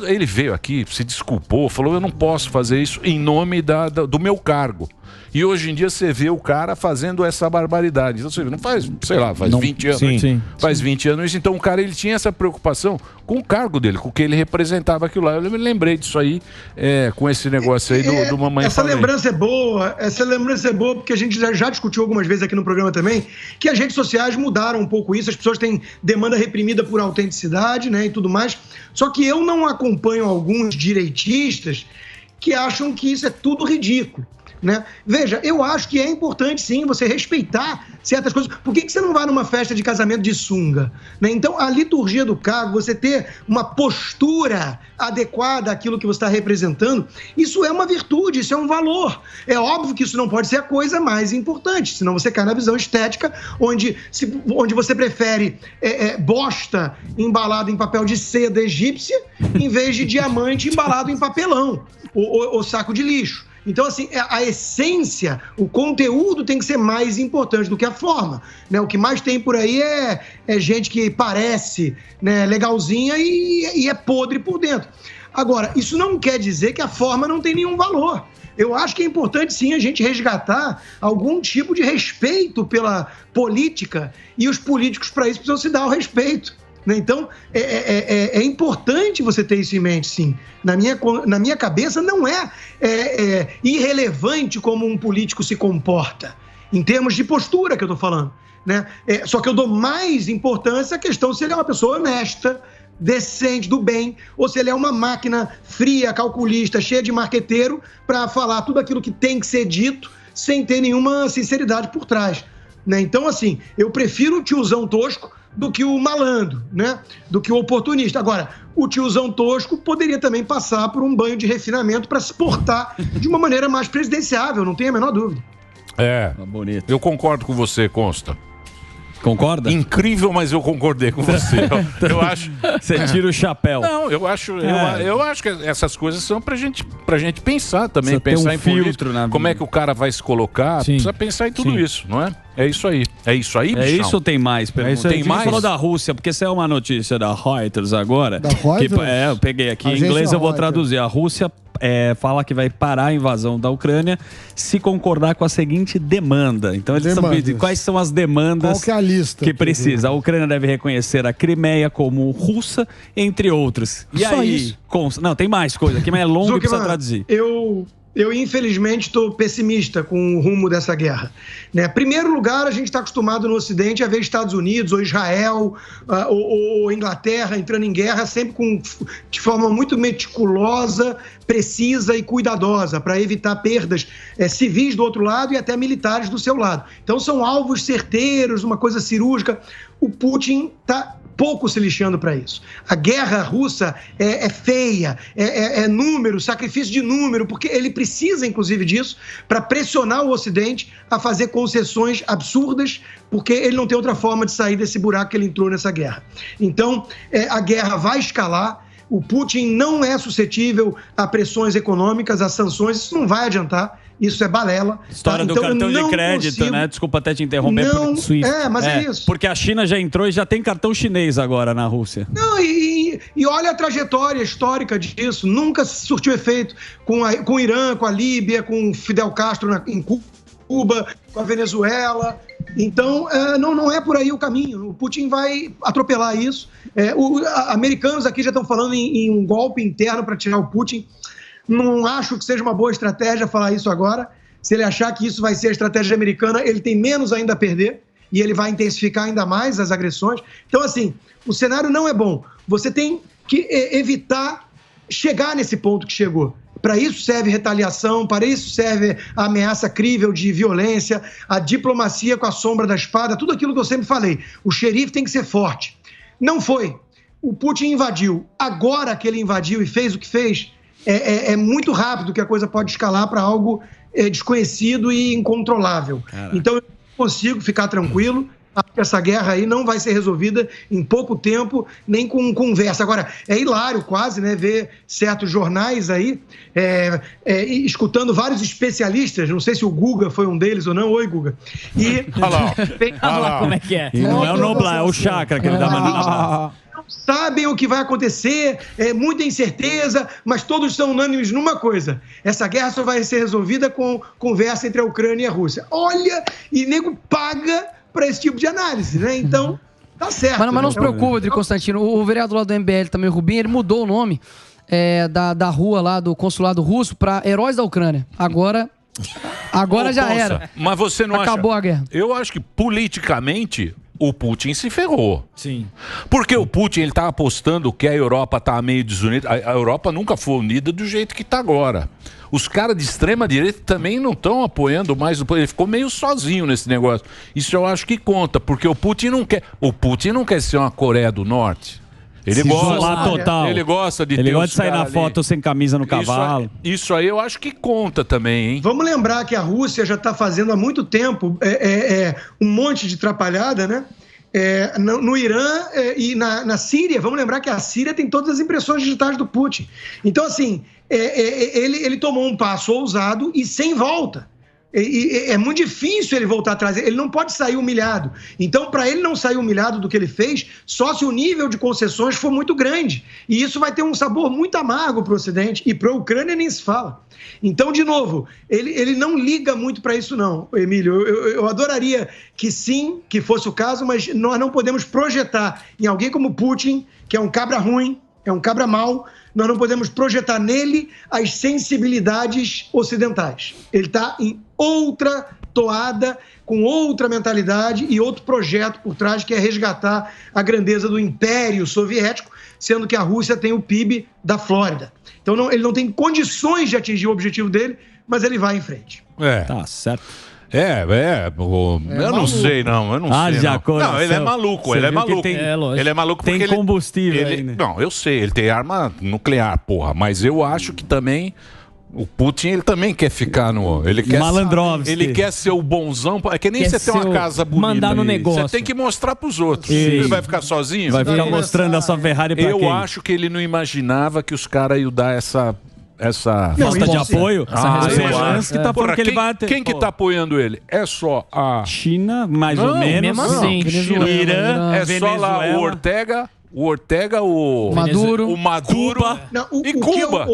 ele veio aqui, se desculpou, falou, eu não posso fazer isso em nome do meu cargo. E hoje em dia você vê o cara fazendo essa barbaridade. Então você não faz, sei lá, faz 20 anos. Sim. Faz 20 anos. Então o cara, ele tinha essa preocupação com o cargo dele, com o que ele representava aquilo lá. Eu me lembrei disso aí, com esse negócio aí do Mamãe Essa lembrança é boa, porque a gente já discutiu algumas vezes aqui no programa também, que as redes sociais mudaram um pouco isso, as pessoas têm demanda reprimida por autenticidade, né, e tudo mais. Só que eu não acompanho alguns direitistas que acham que isso é tudo ridículo. Né? Veja, eu acho que é importante sim você respeitar certas coisas. Por que você não vai numa festa de casamento de sunga? Né? Então, a liturgia do cargo, você ter uma postura adequada àquilo que você está representando, isso é uma virtude, isso é um valor. É óbvio que isso não pode ser a coisa mais importante, senão você cai na visão estética, onde você prefere bosta embalado em papel de seda egípcia, em vez de diamante embalado em papelão ou saco de lixo. Então, assim, a essência, o conteúdo tem que ser mais importante do que a forma. Né? O que mais tem por aí é gente que parece, né, legalzinha e é podre por dentro. Agora, isso não quer dizer que a forma não tem nenhum valor. Eu acho que é importante, sim, a gente resgatar algum tipo de respeito pela política, e os políticos, para isso, precisam se dar o respeito. Então, é importante você ter isso em mente, sim. Na minha cabeça, não é irrelevante como um político se comporta, em termos de postura que eu estou falando. Né? Só que eu dou mais importância à questão se ele é uma pessoa honesta, decente, do bem, ou se ele é uma máquina fria, calculista, cheia de marqueteiro, para falar tudo aquilo que tem que ser dito, sem ter nenhuma sinceridade por trás. Né? Então, assim, eu prefiro o tiozão tosco do que o malandro, né? Do que o oportunista. Agora, o tiozão tosco poderia também passar por um banho de refinamento para se portar de uma maneira mais presidenciável, não tenho a menor dúvida. Bonito. Eu concordo com você, Consta. Concorda? Incrível, mas eu concordei com você. Eu acho. Você tira o chapéu. Não, eu acho que essas coisas são pra gente pensar também. Precisa pensar ter um em filtro na vida. como é que o cara vai se colocar. Sim. Precisa pensar em tudo isso, não é? É isso aí. É isso aí, bichão? É isso ou tem mais? Tem mais? Você falou da Rússia, porque essa é uma notícia da Reuters agora. Da Reuters? Eu peguei aqui. Em inglês eu vou traduzir. A Rússia fala que vai parar a invasão da Ucrânia se concordar com a seguinte demanda. Então eles estão pedindo quais são as demandas. Qual que é a lista que precisa. A Ucrânia deve reconhecer a Crimeia como russa, entre outros. E só aí? isso? Não, tem mais coisa aqui, mas é longo e precisa traduzir. Eu infelizmente, estou pessimista com o rumo dessa guerra. Né? Primeiro lugar, a gente está acostumado no Ocidente a ver Estados Unidos ou Israel ou Inglaterra entrando em guerra sempre de forma muito meticulosa, precisa e cuidadosa para evitar perdas civis do outro lado e até militares do seu lado. Então são alvos certeiros, uma coisa cirúrgica. O Putin está pouco se lixando para isso. A guerra russa é feia, é número, sacrifício de número, porque ele precisa, inclusive, disso para pressionar o Ocidente a fazer concessões absurdas, porque ele não tem outra forma de sair desse buraco que ele entrou nessa guerra. Então, a guerra vai escalar. O Putin não é suscetível a pressões econômicas, a sanções, isso não vai adiantar. Isso é balela. História do cartão de crédito, né? Desculpa até te interromper. Mas é isso. Porque a China já entrou e já tem cartão chinês agora na Rússia. Não, e olha a trajetória histórica disso. Nunca surtiu efeito com o Irã, com a Líbia, com Fidel Castro em Cuba, com a Venezuela. Então, não é por aí o caminho. O Putin vai atropelar isso. Americanos aqui já estão falando em um golpe interno para tirar o Putin. Não acho que seja uma boa estratégia falar isso agora. Se ele achar que isso vai ser a estratégia americana, ele tem menos ainda a perder e ele vai intensificar ainda mais as agressões. Então, assim, o cenário não é bom. Você tem que evitar chegar nesse ponto que chegou. Para isso serve retaliação, para isso serve a ameaça crível de violência, a diplomacia com a sombra da espada, tudo aquilo que eu sempre falei. O xerife tem que ser forte. Não foi. O Putin invadiu. Agora que ele invadiu e fez o que fez, é muito rápido que a coisa pode escalar para algo desconhecido e incontrolável. Caraca. Então eu consigo ficar tranquilo. Acho que essa guerra aí não vai ser resolvida em pouco tempo, nem com conversa. Agora, é hilário quase, né, ver certos jornais aí escutando vários especialistas, não sei se o Guga foi um deles ou não. Oi, Guga. Olha lá como é que é. E não é o Noblar, é o Chakra que ele dá uma na não sabem o que vai acontecer, muita incerteza, mas todos são unânimes numa coisa: essa guerra só vai ser resolvida com conversa entre a Ucrânia e a Rússia. Olha, e nego paga para esse tipo de análise, né? Então, tá certo. Mas não se preocupe, Adri Constantino. O vereador lá do MBL também, o Rubinho, ele mudou o nome da rua lá do consulado russo para Heróis da Ucrânia. Agora já era. Mas você não Acabou a guerra. Eu acho que politicamente o Putin se ferrou. Sim. Porque o Putin, ele tá apostando que a Europa tá meio desunida. A Europa nunca foi unida do jeito que tá agora. Os caras de extrema direita também não estão apoiando mais. Ele ficou meio sozinho nesse negócio. Isso eu acho que conta, porque o Putin não quer ser uma Coreia do Norte. Ele gosta, total. Ele gosta de ele gosta de sair na foto sem camisa no cavalo. Isso aí eu acho que conta também, hein? Vamos lembrar que a Rússia já está fazendo há muito tempo um monte de trapalhada, né? No Irã e na Síria. Vamos lembrar que a Síria tem todas as impressões digitais do Putin. Então, assim, ele tomou um passo ousado e sem volta. É muito difícil ele voltar atrás, ele não pode sair humilhado. Então, para ele não sair humilhado do que ele fez, só se o nível de concessões for muito grande. E isso vai ter um sabor muito amargo para o Ocidente, e para a Ucrânia nem se fala. Então, de novo, ele não liga muito para isso não, Emílio. Eu adoraria que sim, que fosse o caso, mas nós não podemos projetar em alguém como Putin, que é um cabra ruim, é um cabra mau, nós não podemos projetar nele as sensibilidades ocidentais. Ele está em outra toada, com outra mentalidade e outro projeto por trás, que é resgatar a grandeza do Império Soviético, sendo que a Rússia tem o PIB da Flórida. Então ele não tem condições de atingir o objetivo dele, mas ele vai em frente. Tá certo. Eu não sei, não. Eu não sei. Não, ele é maluco. Ele é maluco. Ele é maluco porque tem combustível aí, né? Não, eu sei, ele tem arma nuclear, porra. Mas eu acho que também o Putin, ele também quer ficar no... Ele quer Malandrovski. Ele quer ser o bonzão. É que nem você ter uma casa bonita. Mandar no negócio. Você tem que mostrar pros outros. Ele vai ficar sozinho? Vai ficar mostrando a sua Ferrari pra quem? Eu acho que ele não imaginava que os caras iam dar essa falta de apoio, que tá por que ele vai ter. Quem que tá apoiando ele? É só a China, mais ou menos. Mesmo assim. Irã, é só lá o Ortega, o Maduro, Cuba. Não, Cuba.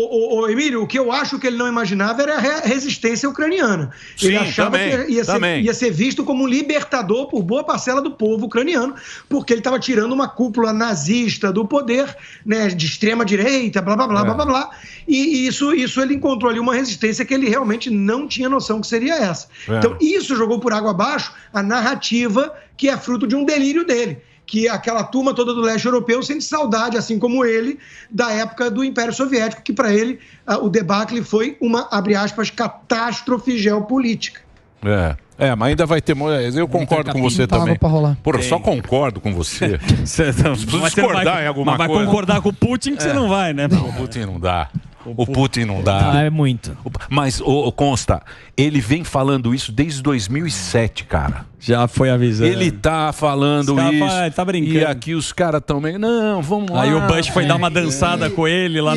Emílio, o que eu acho que ele não imaginava era a resistência ucraniana. Ele achava que ia ser visto como um libertador por boa parcela do povo ucraniano, porque ele estava tirando uma cúpula nazista do poder, né, de extrema direita, blá, blá, blá, blá, blá, blá. E isso ele encontrou ali uma resistência que ele realmente não tinha noção que seria essa. Então, isso jogou por água abaixo a narrativa que é fruto de um delírio dele, que aquela turma toda do leste europeu sente saudade, assim como ele, da época do Império Soviético, que para ele o debacle foi uma, abre aspas, catástrofe geopolítica. Mas ainda vai ter... Eu concordo com você também. Porra, só concordo com você. Você discordar em alguma coisa. Mas vai concordar com o Putin que você não vai, né? Não, o Putin não dá. O Putin não dá. É muito. Mas, consta, ele vem falando isso desde 2007, cara. Já foi avisando. Ele tá falando isso. Tá brincando. E aqui os caras estão meio... Não, vamos lá. Aí o Bush foi dar uma dançada com ele lá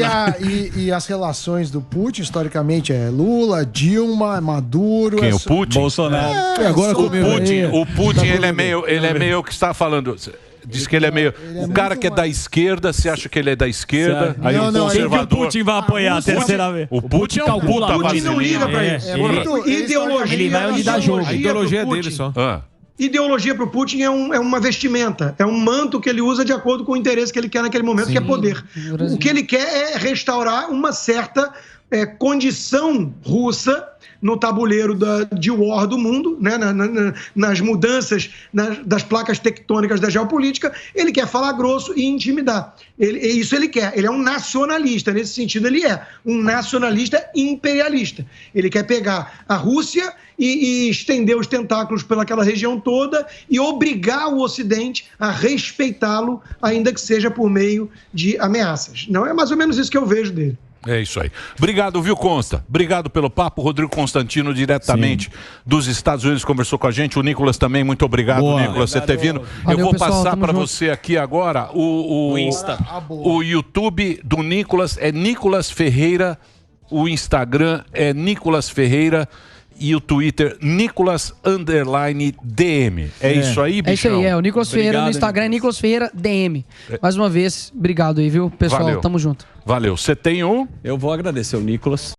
e as relações do Putin, historicamente, é Lula, Dilma, Maduro... Quem? O Putin? Bolsonaro. Agora o Putin, ele é meio que está falando... Diz que ele é meio... O cara que é da esquerda, você acha que ele é da esquerda? Aí o conservador... Quem que o Putin vai apoiar a terceira vez? O Putin é um puta O Putin não liga pra isso. Ideologia... Ele vai onde dá jogo. A ideologia dele só. Ideologia para o Putin é uma vestimenta, é um manto que ele usa de acordo com o interesse que ele quer naquele momento, que é poder. O que ele quer é restaurar uma certa condição russa no tabuleiro de war do mundo, né? Nas mudanças das placas tectônicas da geopolítica. Ele quer falar grosso e intimidar. Isso ele quer. Ele é um nacionalista. Nesse sentido, ele é um nacionalista imperialista. Ele quer pegar a Rússia e estender os tentáculos pelaquela região toda e obrigar o Ocidente a respeitá-lo, ainda que seja por meio de ameaças. Não é mais ou menos isso que eu vejo dele. É isso aí. Obrigado, viu, Consta? Obrigado pelo papo. Rodrigo Constantino, diretamente dos Estados Unidos, conversou com a gente. O Nicolas também, muito obrigado, Nicolas, você ter vindo. Valeu, eu vou pessoal, passar para junto. você aqui agora o Insta. O YouTube do Nicolas é Nicolas Ferreira, o Instagram é Nicolas Ferreira e o Twitter Nicolas_DM. É isso aí, bichão? É isso aí, o Nicolas Ferreira no Instagram é Nicolas Ferreira DM. Mais uma vez, obrigado aí, viu, pessoal? Valeu. Tamo junto. Valeu. Você tem um? Eu vou agradecer o Nicolas.